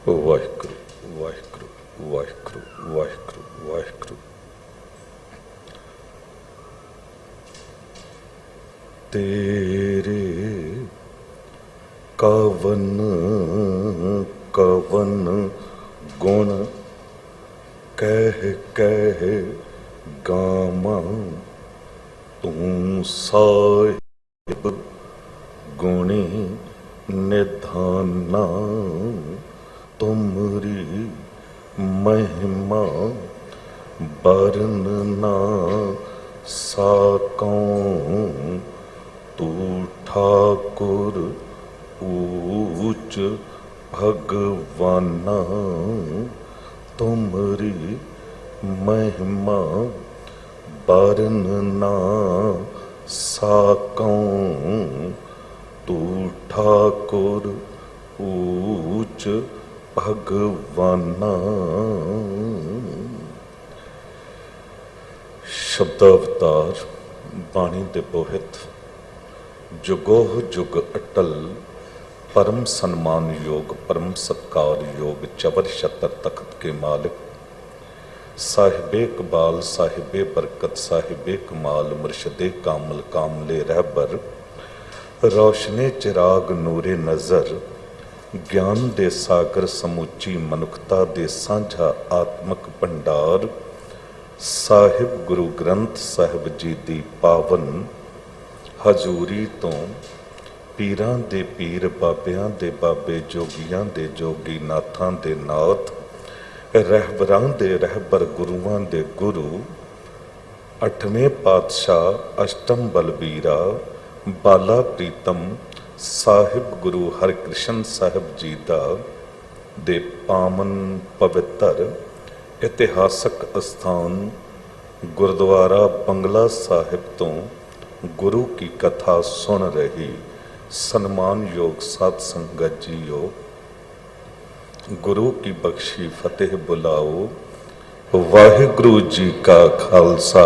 ਵਾਹਿਗੁਰੂ ਵਾਹਿਗੁਰੂ ਵਾਹਿਗੁਰੂ ਵਾਹਿਗੁਰੂ ਵਾਹਿਗੁਰੂ। ਤੇਰੇ ਕਵਨ ਕਵਨ ਗੁਣ ਕਹਿ ਕਹਿ ਗਾਵਾਂ, ਤੂੰ ਸਾਹਿਬ ਗੁਣੀ ਨਿਧਾਨਾ। ਤੁਮਰੀ ਮਹਿਮਾ ਬਰਨ ਨਾ ਸਾਕਉ, ਤੂੰ ਠਾਕੁਰ ਊਚ ਭਗਵਾਨਾ। ਤੁਮਰੀ ਮਹਿਮਾ ਬਰਨ ਨਾ ਸਾਕਉ, ਤੂੰ ਠਾਕੁਰ ਊਚ ਭਗਵਾਨਾ। ਸ਼ਬਦ ਅਵਤਾਰ ਬਾਣੀ ਦੇ ਬੋਹਿਤ, ਜੁਗੋਹ ਜੁਗ ਅਟਲ परम सम्मान योग परम सत्कार योग चबर छतर तख्त के मालिक, साहिबे कबाल साहिबे बरकत साहिबे कमाल मुर्शदे कामल कामले रहबर, रोशने चिराग नूरे नज़र, ज्ञान दे सागर समूची मनुखता दे सांझा आत्मक भंडार, साहिब गुरु ग्रंथ साहिब जी दी पावन हजूरी तो पीरां दे पीर बाबियां दे बाबे जोगियां दे जोगी नाथां दे नाथ, रहबरां दे रहबर गुरुआं दे गुरु, अठवें पातशाह अष्टम बलबीरा बाला प्रीतम साहिब गुरु हरकृष्ण साहिब जी दा दे पावन पवित्र इतिहासक अस्थान गुरुद्वारा बंगला साहिब तो गुरु की कथा सुन रही सन्मान योग साध संगत जीओ, गुरु की बख्शी फतेह बुलाओ। वाहिगुरु जी का खालसा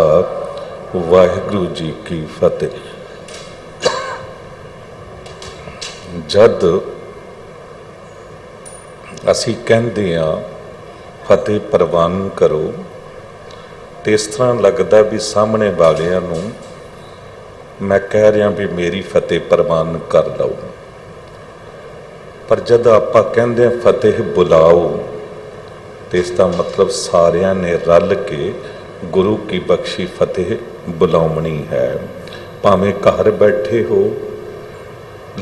वाहिगुरु जी की फतेह। जद असी कहते हैं फतेह प्रवान करो, तो इस तरह लगता भी सामने वालियां नूं मैं कह रहा भी मेरी फतेह प्रवान कर लो, पर जब आप कहते हैं फतेह बुलाओ, तो इसका मतलब सारिया ने रल के गुरु की बख्शी फतेह बुलावनी है। भावें घर बैठे हो,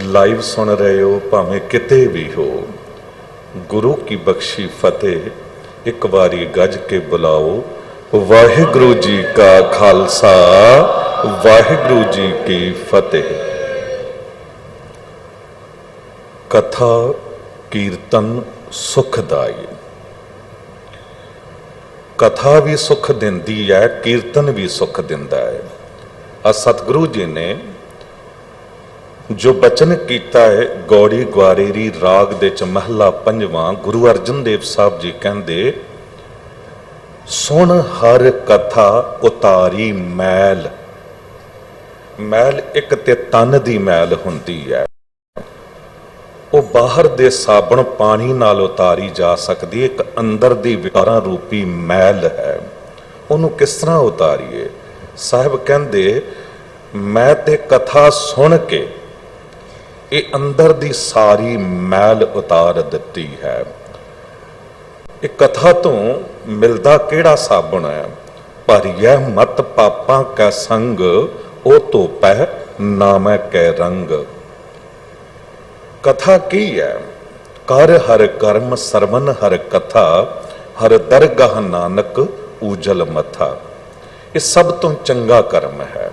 लाइव सुन रहे हो, भावें किते भी हो, गुरु की बख्शी फतेह एक बारी गज के बुलाओ। वाहिगुरु जी का खालसा वाहिगुरु जी की फतेह। कथा कीर्तन सुखदाई। कथा भी सुख दिंदी है, कीर्तन भी सुख दिंदा है। आ सतगुरु जी ने जो बचन किया है गौड़ी ग्वारेरी राग दे च महला पंजवां, गुरु अर्जन देव साहब जी कहंदे, सुन हर कथा उतारी मैल। मैल एक ते तन दी मैल हुंदी है, वो बाहर दे साबण पानी नाल उतारी जा सकती, एक अंदर दी विकारां रूपी मैल है, उन्होंने किस तरह उतारीए। साहब कहंदे मैं ते कथा सुन के ये अंदर दी सारी मैल उतार दिती है। एक कथा तो मिलदा केड़ा साबण है, पर यह मत पापां कै संग ओ तो पह नामै कै रंग। कथा की है, कर हर कर्म सरवन हर कथा, हर दरगाह नानक ऊजल मथा। ये सब तो चंगा कर्म है,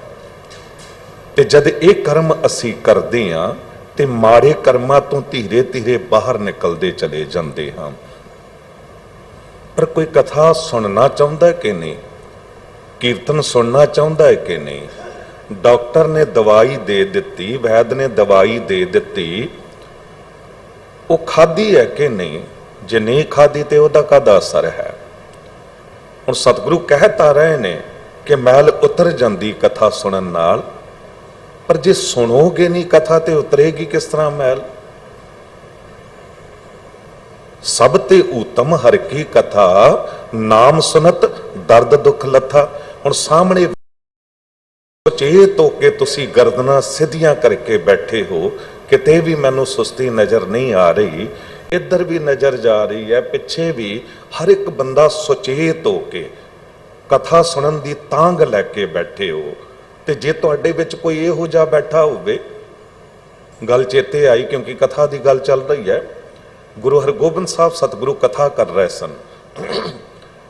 ते जद एक कर्म असी करते हाँ ते माड़े कर्मां तो धीरे धीरे बाहर निकलते चले जाते हाँ। पर कोई कथा सुनना चाहता है कि नहीं, कीर्तन सुनना चाहता है कि नहीं। डॉक्टर ने दवाई दे दी, वैद ने दवाई दे दी, वो खाधी है कि नहीं, जे नहीं खाधी तो वह काहदा असर है। हुण सतगुरु कहता रहे ने कि मैल उतर जाती कथा सुनन नाल, पर जे सुनोगे नहीं कथा तो उतरेगी किस तरह मैल। सब ते ऊतम हर की कथा, नाम सुनत दर्द दुख लथा। हुण सामने सुचेत हो के तुसी गर्दना सीधियां करके बैठे हो, किते भी मैनू सुस्ती नजर नहीं आ रही, इधर भी नजर जा रही है, पिछे भी हर एक बंदा सुचेत हो के कथा सुनन दी तांग लैके बैठे हो। ते जे तुहाडे विच कोई इहो जिहा बैठा होवे, गल चेते आई क्योंकि कथा की गल चल रही है, गुरु हरगोबिंद साहब सतगुरु कथा कर रहे सन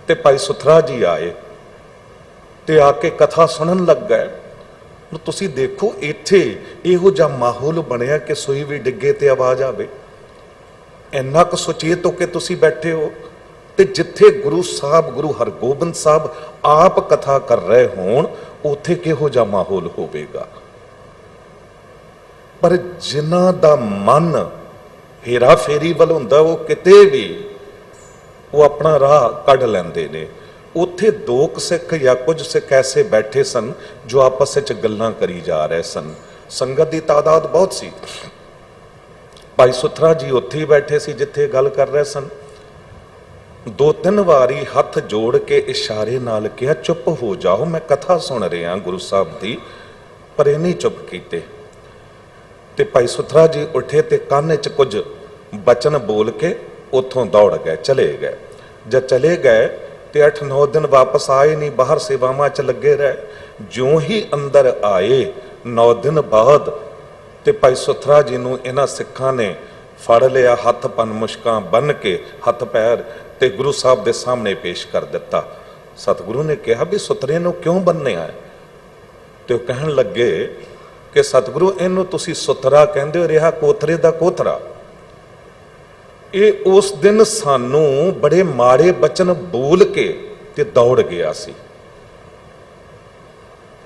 ते भाई सुथरा जी आए ते आके कथा सुनन लग गए। तुसी देखो इत्थे इहो जिहा माहौल बनिया कि सूई भी डिगे ते आवाज आवे, इन्ना क सुचेत होके तुसी बैठे हो। ते जिथे गुरु साहब गुरु हरगोबिंद साहब आप कथा कर रहे होण, उत्थे किहो जिहा माहौल होवेगा। पर जिन्हां दा मन हेरा फेरी वल हुंदा, वो किते भी वो अपना राह कढ लैंदे ने। उत्थे दो सिख या कुछ सिख ऐसे बैठे सन जो आपस विच गल्लां करी जा रहे सन। संगत की तादाद बहुत सी। भाई सुथरा जी उत्थे ही बैठे सी जिथे गल कर रहे सन। दो तीन वारी हथ जोड़ के इशारे नाल कहा, चुप हो जाओ, मैं कथा सुन रहा गुरु साहब दी। पर ये नहीं चुप कीते ते भाई सुथरा जी उठे ते कान च कुछ बचन बोल के उथों दौड़ गए, चले गए। जब चले गए ते 8-9 दिन वापस आए नहीं, बाहर सेवावां च लगे रहे। ज्यों ही अंदर आए 9 दिन बाद ते भाई सुथरा जी नूं इन्हां सिखां ने फड़ लिया, हथ पन मुश्कां बन के हथ पैर ते गुरु साहब दे सामने पेश कर दिता। सतगुरु ने कहा भी सुथरे नूं क्यों बन्निया है? ते वो कहण लगे कि सतगुरु इनू तुसी सुथरा कहंदे हो, रिहा कोथरे दा कोथरा। ये उस दिन सानू बड़े माड़े बचन बोल के ते दौड़ गया सी।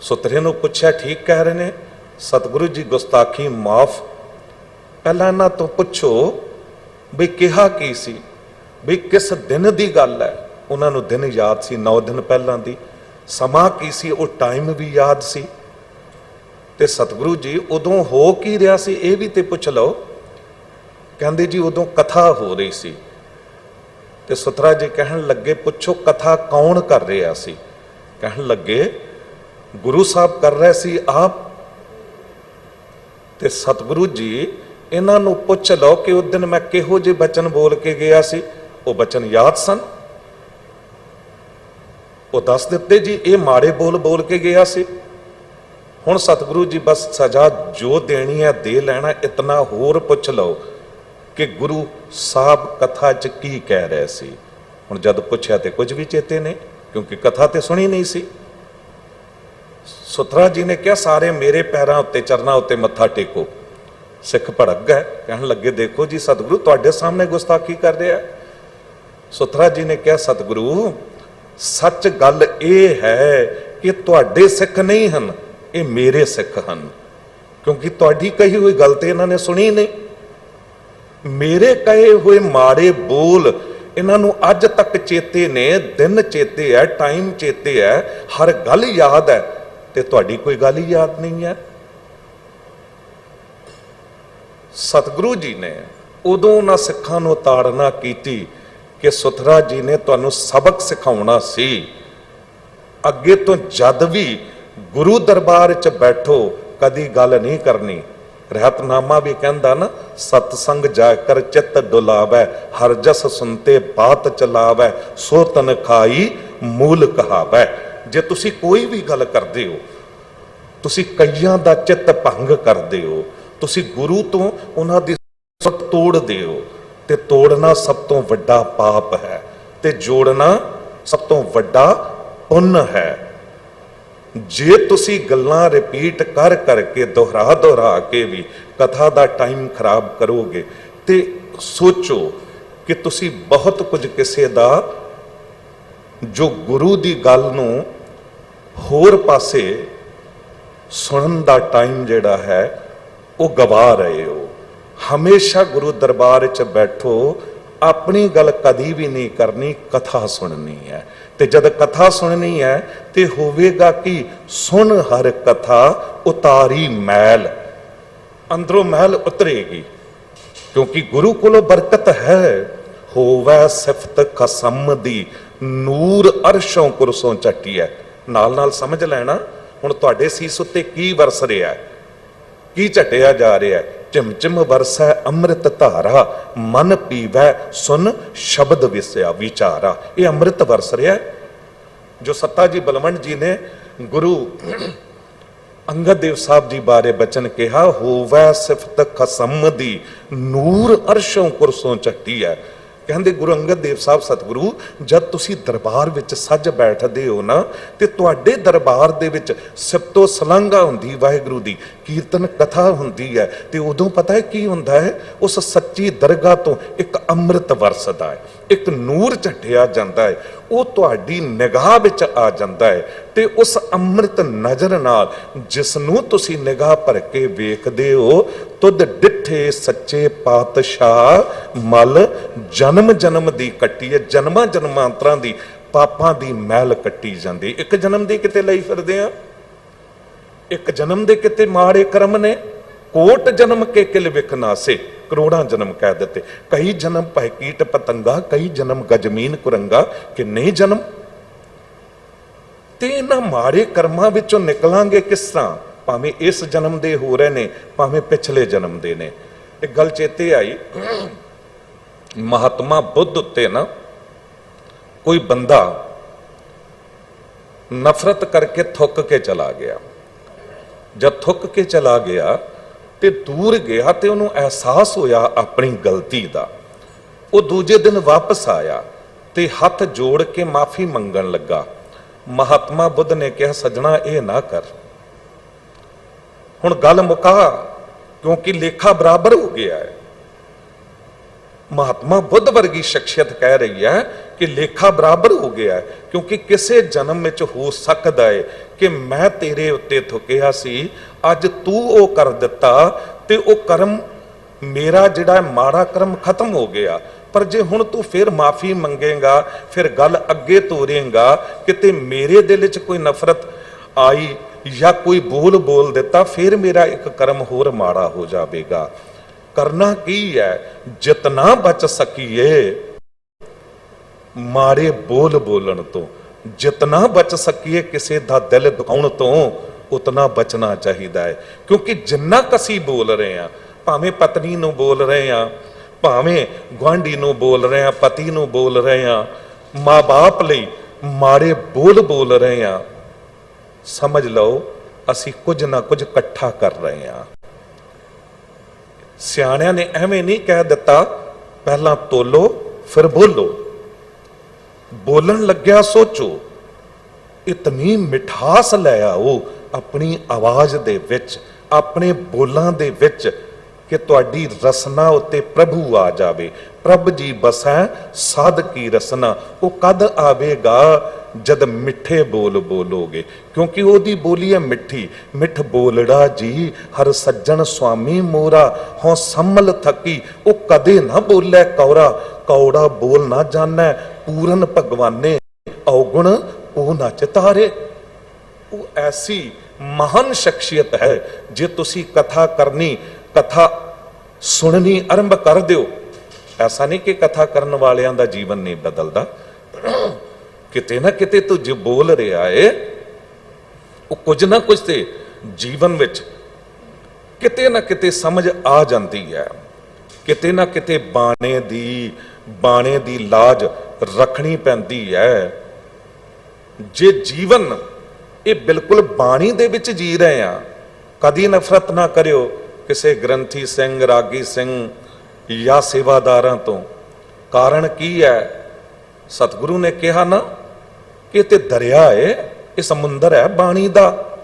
सुथरे नूं पुछया, ठीक कह रहे ने सतगुरु जी, गुस्ताखी माफ। पहला इन्हां तो पुछो भी कहा की सी, भी किस दिन दी गल है? उन्हां नूं दिन याद सी, 9 दिन पहलां दी। समा की सी, वो टाइम भी याद सी। ते सतगुरु जी उदों हो की रहा सी, ये भी ते पुछ लो। कहंदे जी उदों कथा हो रही सी। ते सुथरा जी कहन लगे, पुछो कथा कौन कर रहा सी? कहन लगे गुरु साहब कर रहे सी आप। ते सतगुरु जी इन्हां नूं पुछ लो कि उस दिन मैं किहो जे बचन बोल के गया सी, वो बचन याद सन? वो दस दिते जी, ये माड़े बोल बोल के गया सी। हुण सतगुरु जी बस सजा जो देनी है दे लेना, इतना होर पुछ लो कि गुरु साहब कथा च की कह रहे सी। हुण जद पुछया ते कुछ भी चेते नहीं, क्योंकि कथा ते सुनी नहीं सी। सुथरा जी ने कहा, सारे मेरे पैरां उत्ते चरनां उत्ते मत्था टेको। सिख भड़क गए, कहन लगे देखो जी सतगुरु तुहाडे सामने गुस्ताखी कर रहा है। सुथरा जी ने कहा, सतगुरु सच गल यह है कि तुहाडे सिख नहीं हन, ये मेरे सिख हन, क्योंकि तुहाडी कही हुई गल ते इन्हां ने सुनी नहीं। मेरे कहे हुए माड़े बोल इन्हां नूं अज तक चेते ने, दिन चेते है, टाइम चेते है, हर गल याद है, ते तुहाडी कोई गल ही याद नहीं है। सतगुरु जी ने उदों उन्हां सिखां नूं ताड़ना कीती कि सुथरा जी ने तुहानूं सबक सिखाउणा सी। अगे तो जद भी गुरु दरबार च बैठो कदी गल नहीं करनी। रहतनामा भी कहंदा ना, सतसंग जाकर चित डुलावै, हर जस सुनते बात चलावै, सो तन खाई मूल कहावै। जे तुसी कोई भी गल करदे हो, तुसी कईयां दा चित भंग करदे हो, तुसी गुरु तो उन्हां दी सुत तोड़दे हो, ते तोड़ना सब तो वड्डा पाप है, ते जोड़ना सब तो वड्डा पुण्य है। जे तुसी गल्लां रिपीट कर करके दोहरा के भी कथा दा टाइम खराब करोगे, ते सोचो कि तुसी बहुत कुछ किसे दा जो गुरु दी गल नूं होर पासे सुनन दा टाइम जिहड़ा है वो गवा रहे हो। हमेशा गुरु दरबार च बैठो, अपनी गल कदी भी नहीं करनी, कथा सुननी है। ते जद कथा सुननी है ते होवेगा कि सुन हर कथा उतारी मैल, अंदरों मैल उतरेगी, क्योंकि गुरु कोलों बरकत है। ਹੋਵੈ ਸਿਫਤ ਖਸਮ ਦੀ ਨੂਰ ਅਰਸ਼ੋਂ ਕੁਰਸੋਂ ਚੱਟੀ ਹੈ। ਨਾਲ ਨਾਲ ਸਮਝ ਲੈਣਾ ਹੁਣ ਤੁਹਾਡੇ ਸੀਸ ਉੱਤੇ ਕੀ ਵਰਸ ਰਿਹਾ ਹੈ, ਕੀ ਝਟਿਆ ਜਾ ਰਿਹਾ ਹੈ। ਝਿਮ ਝਿਮ ਵਰਸੈ ਅੰਮ੍ਰਿਤ ਧਾਰਾ, ਮਨ ਪੀਵੈ ਸੁਨ ਸ਼ਬਦ ਵਿਸਿਆ ਵਿਚਾਰਾ। ਇਹ ਅੰਮ੍ਰਿਤ ਵਰਸ ਰਿਹਾ ਹੈ ਜੋ ਸੱਤਾ ਜੀ ਬਲਵੰਡ ਜੀ ਨੇ ਗੁਰੂ ਅੰਗਦ ਦੇਵ ਸਾਹਿਬ ਜੀ ਬਾਰੇ ਬਚਨ ਕਿਹਾ, ਹੋਵੈ ਸਿਫਤ ਖਸਮ ਦੀ ਨੂਰ ਅਰਸ਼ੋਂ ਕੁਰਸੋਂ ਚੱਟੀ ਹੈ। ਕਹਿੰਦੇ ਗੁਰੂ ਅੰਗਦ ਦੇਵ ਸਾਹਿਬ ਸਤਿਗੁਰੂ ਜਦ ਤੁਸੀਂ ਦਰਬਾਰ ਵਿੱਚ ਸੱਜ ਬੈਠਦੇ ਹੋ ਨਾ, ਤੇ ਤੁਹਾਡੇ ਦਰਬਾਰ ਦੇ ਵਿੱਚ ਸਿਫਤੋ ਸਲਾਘਾ ਹੁੰਦੀ ਵਾਹਿਗੁਰੂ ਦੀ, ਕੀਰਤਨ ਕਥਾ ਹੁੰਦੀ ਹੈ, ਤੇ ਉਦੋਂ ਪਤਾ ਹੈ ਕੀ ਹੁੰਦਾ ਹੈ, ਉਸ ਸੱਚੀ ਦਰਗਾਹ ਤੋਂ ਇੱਕ ਅੰਮ੍ਰਿਤ ਵਰਸਦਾ ਹੈ, ਇੱਕ ਨੂਰ ਝੱਟਿਆ ਜਾਂਦਾ ਹੈ, ਉਹ ਤੁਹਾਡੀ ਨਿਗਾਹ ਵਿੱਚ ਆ ਜਾਂਦਾ ਹੈ। ਤੇ ਉਸ ਅੰਮ੍ਰਿਤ ਨਜ਼ਰ ਨਾਲ ਜਿਸ ਨੂੰ ਤੁਸੀਂ ਨਿਗਾਹ ਭਰ ਕੇ ਵੇਖਦੇ ਹੋ, ਤੁਧ ਡਿੱਠੇ ਸੱਚੇ ਪਾਤਸ਼ਾਹ ਮਲ ਜਨਮ ਜਨਮ ਦੀ ਕੱਟੀ ਹੈ। ਜਨਮਾਂ ਜਨਮਾਂਤਰਾਂ ਦੀ ਪਾਪਾਂ ਦੀ ਮੈਲ ਕੱਟੀ ਜਾਂਦੀ। ਇੱਕ ਜਨਮ ਦੀ ਕਿਤੇ ਲਈ ਫਿਰਦੇ ਆ, ਇੱਕ ਜਨਮ ਦੇ ਕਿਤੇ ਮਾੜੇ ਕਰਮ ਨੇ। ਕੋਟ ਜਨਮ ਕੇ ਕਿਲ ਵਿਖਨਾਸੇ, ਕਰੋੜਾਂ ਜਨਮ ਕਹਿ ਦਿੱਤੇ। ਕਈ ਜਨਮ ਭੈ ਕੀਟ ਪਤੰਗਾ, ਕਈ ਜਨਮ ਗਜਮੀਨ ਕੁਰੰਗਾ, ਕਿੰਨੇ ਜਨਮ। ਤੇ ਇਹਨਾਂ ਮਾੜੇ ਕਰਮਾਂ ਵਿੱਚੋਂ ਨਿਕਲਾਂਗੇ ਕਿਸ ਤਰ੍ਹਾਂ? ਭਾਵੇਂ ਇਸ ਜਨਮ ਦੇ ਹੋ ਰਹੇ ਨੇ, ਭਾਵੇਂ ਪਿਛਲੇ ਜਨਮ ਦੇ ਨੇ। ਇੱਕ ਗੱਲ ਚੇਤੇ ਆਈ, ਮਹਾਤਮਾ ਬੁੱਧ ਉੱਤੇ ਨਾ ਕੋਈ ਬੰਦਾ ਨਫ਼ਰਤ ਕਰਕੇ ਥੁੱਕ ਕੇ ਚਲਾ ਗਿਆ। ਜਦ ਥੁੱਕ ਕੇ ਚਲਾ ਗਿਆ ਤੇ ਦੂਰ ਗਿਆ ਤੇ ਉਹਨੂੰ ਅਹਿਸਾਸ ਹੋਇਆ ਆਪਣੀ ਗਲਤੀ ਦਾ। ਉਹ ਦੂਜੇ ਦਿਨ ਵਾਪਸ ਆਇਆ ਤੇ ਹੱਥ ਜੋੜ ਕੇ ਮਾਫੀ ਮੰਗਣ ਲੱਗਾ। ਮਹਾਤਮਾ ਬੁੱਧ ਨੇ ਕਿਹਾ, ਸੱਜਣਾ ਇਹ ਨਾ ਕਰ, ਹੁਣ ਗੱਲ ਮੁਕਾ, ਕਿਉਂਕਿ ਲੇਖਾ ਬਰਾਬਰ ਹੋ ਗਿਆ ਹੈ। ਮਹਾਤਮਾ ਬੁੱਧ ਵਰਗੀ ਸ਼ਖਸੀਅਤ ਕਹਿ ਰਹੀ ਹੈ ਕਿ ਲੇਖਾ ਬਰਾਬਰ ਹੋ ਗਿਆ ਹੈ, ਕਿਉਂਕਿ ਕਿਸੇ ਜਨਮ ਵਿੱਚ ਹੋ ਸਕਦਾ ਹੈ ਕਿ ਮੈਂ ਤੇਰੇ ਉੱਤੇ ਥੁੱਕਿਆ ਸੀ, ਅੱਜ ਤੂੰ ਉਹ ਕਰ ਦਿੱਤਾ ਤੇ ਉਹ ਕਰਮ ਮੇਰਾ ਜਿਹੜਾ ਮਾੜਾ ਕਰਮ ਖਤਮ ਹੋ ਗਿਆ। ਪਰ ਜੇ ਹੁਣ ਤੂੰ ਫਿਰ ਮਾਫੀ ਮੰਗੇਗਾ, ਫਿਰ ਗੱਲ ਅੱਗੇ ਤੋਰੇਗਾ, ਕਿਤੇ ਮੇਰੇ ਦਿਲ 'ਚ ਕੋਈ ਨਫ਼ਰਤ ਆਈ ਜਾਂ ਕੋਈ ਬੋਲ ਦਿੱਤਾ, ਫਿਰ ਮੇਰਾ ਇੱਕ ਕਰਮ ਹੋਰ ਮਾੜਾ ਹੋ ਜਾਵੇਗਾ। ਕਰਨਾ ਕੀ ਹੈ? ਜਿਤਨਾ ਬਚ ਸਕੀਏ ਮਾੜੇ ਬੋਲਣ ਤੋਂ, ਜਿਤਨਾ ਬਚ ਸਕੀਏ ਕਿਸੇ ਦਾ ਦਿਲ ਦੁਖਾਉਣ ਤੋਂ, ਉਤਨਾ ਬਚਣਾ ਚਾਹੀਦਾ ਹੈ। ਕਿਉਂਕਿ ਜਿੰਨਾ ਅਸੀਂ ਬੋਲ ਰਹੇ ਹਾਂ, ਭਾਵੇਂ ਪਤਨੀ ਨੂੰ ਬੋਲ ਰਹੇ ਹਾਂ, ਭਾਵੇਂ ਗੁਆਂਢੀ ਨੂੰ ਬੋਲ ਰਹੇ ਹਾਂ, ਪਤੀ ਨੂੰ ਬੋਲ ਰਹੇ ਹਾਂ, ਮਾਂ ਬਾਪ ਲਈ ਮਾੜੇ ਬੋਲ ਰਹੇ ਹਾਂ, ਸਮਝ ਲਓ ਅਸੀਂ ਕੁਝ ਨਾ ਕੁਝ ਇਕੱਠਾ ਕਰ ਰਹੇ ਹਾਂ। ਸਿਆਣਿਆਂ ਨੇ ਐਵੇਂ ਨਹੀਂ ਕਹਿ ਦਿੱਤਾ, ਪਹਿਲਾਂ ਤੋਲੋ ਫਿਰ ਬੋਲੋ, ਬੋਲਣ ਲੱਗਿਆ ਸੋਚੋ, ਇਤਨੀ ਮਿਠਾਸ ਲੈ ਆਓ ਆਪਣੀ ਆਵਾਜ਼ ਦੇ ਵਿੱਚ, ਆਪਣੇ ਬੋਲਾਂ ਦੇ ਵਿੱਚ, ਕਿ ਤੁਹਾਡੀ ਰਸਨਾ ਉੱਤੇ ਪ੍ਰਭੂ ਆ ਜਾਵੇ। ਪ੍ਰਭ ਜੀ ਬਸੈ ਸਾਧ ਕੀ ਰਸਨਾ। ਉਹ ਕਦ ਆਵੇਗਾ? ਜਦ ਮਿੱਠੇ ਬੋਲੋਗੇ, ਕਿਉਂਕਿ ਉਹਦੀ ਬੋਲੀ ਹੈ ਮਿੱਠੀ। ਮਿੱਠ ਬੋਲੜਾ ਜੀ ਹਰ ਸੱਜਣ ਸੁਆਮੀ ਮੋਰਾ, ਹੋਂ ਸੰਮਲ ਥਕੀ ਉਹ ਕਦੇ ਨਾ ਬੋਲੇ ਕੌੜਾ। ਕੌੜਾ ਬੋਲ ਨਾ ਜਾਣੈ ਪੂਰਨ ਭਗਵਾਨੇ, ਔਗੁਣ ਉਹ ਨਾ ਚਿਤਾਰੇ। ਉਹ ਐਸੀ ਮਹਾਨ ਸ਼ਖਸੀਅਤ ਹੈ। ਜੇ ਤੁਸੀਂ ਕਥਾ ਕਰਨੀ, ਕਥਾ ਸੁਣਨੀ ਆਰੰਭ ਕਰ ਦਿਓ, ਐਸਾ ਨਹੀਂ ਕਿ ਕਥਾ ਕਰਨ ਵਾਲਿਆਂ ਦਾ ਜੀਵਨ ਨਹੀਂ ਬਦਲਦਾ। ਕਿਤੇ ਨਾ ਕਿਤੇ ਤੂੰ ਜੋ ਬੋਲ ਰਿਹਾ ਏ, ਉਹ ਕੁਝ ਨਾ ਕੁਝ ਤੇ ਜੀਵਨ ਵਿੱਚ ਕਿਤੇ ਨਾ ਕਿਤੇ ਸਮਝ ਆ ਜਾਂਦੀ ਹੈ। ਕਿਤੇ ਨਾ ਕਿਤੇ ਬਾਣੇ ਦੀ ਲਾਜ ਰੱਖਣੀ ਪੈਂਦੀ ਹੈ। ਜੇ ਜੀਵਨ ਇਹ ਬਿਲਕੁਲ ਬਾਣੀ ਦੇ ਵਿੱਚ ਜੀ ਰਹੇ ਆ, ਕਦੀ ਨਫ਼ਰਤ ਨਾ ਕਰਿਓ ਕਿਸੇ ਗ੍ਰੰਥੀ ਸਿੰਘ, ਰਾਗੀ ਸਿੰਘ ਜਾਂ ਸੇਵਾਦਾਰਾਂ ਤੋਂ। ਕਾਰਨ ਕੀ ਹੈ? ਸਤਿਗੁਰੂ ਨੇ ਕਿਹਾ ਨਾ ਕਿ ਤੇ ਦਰਿਆ ਹੈ, ਇਹ ਸਮੁੰਦਰ ਹੈ ਬਾਣੀ ਦਾ,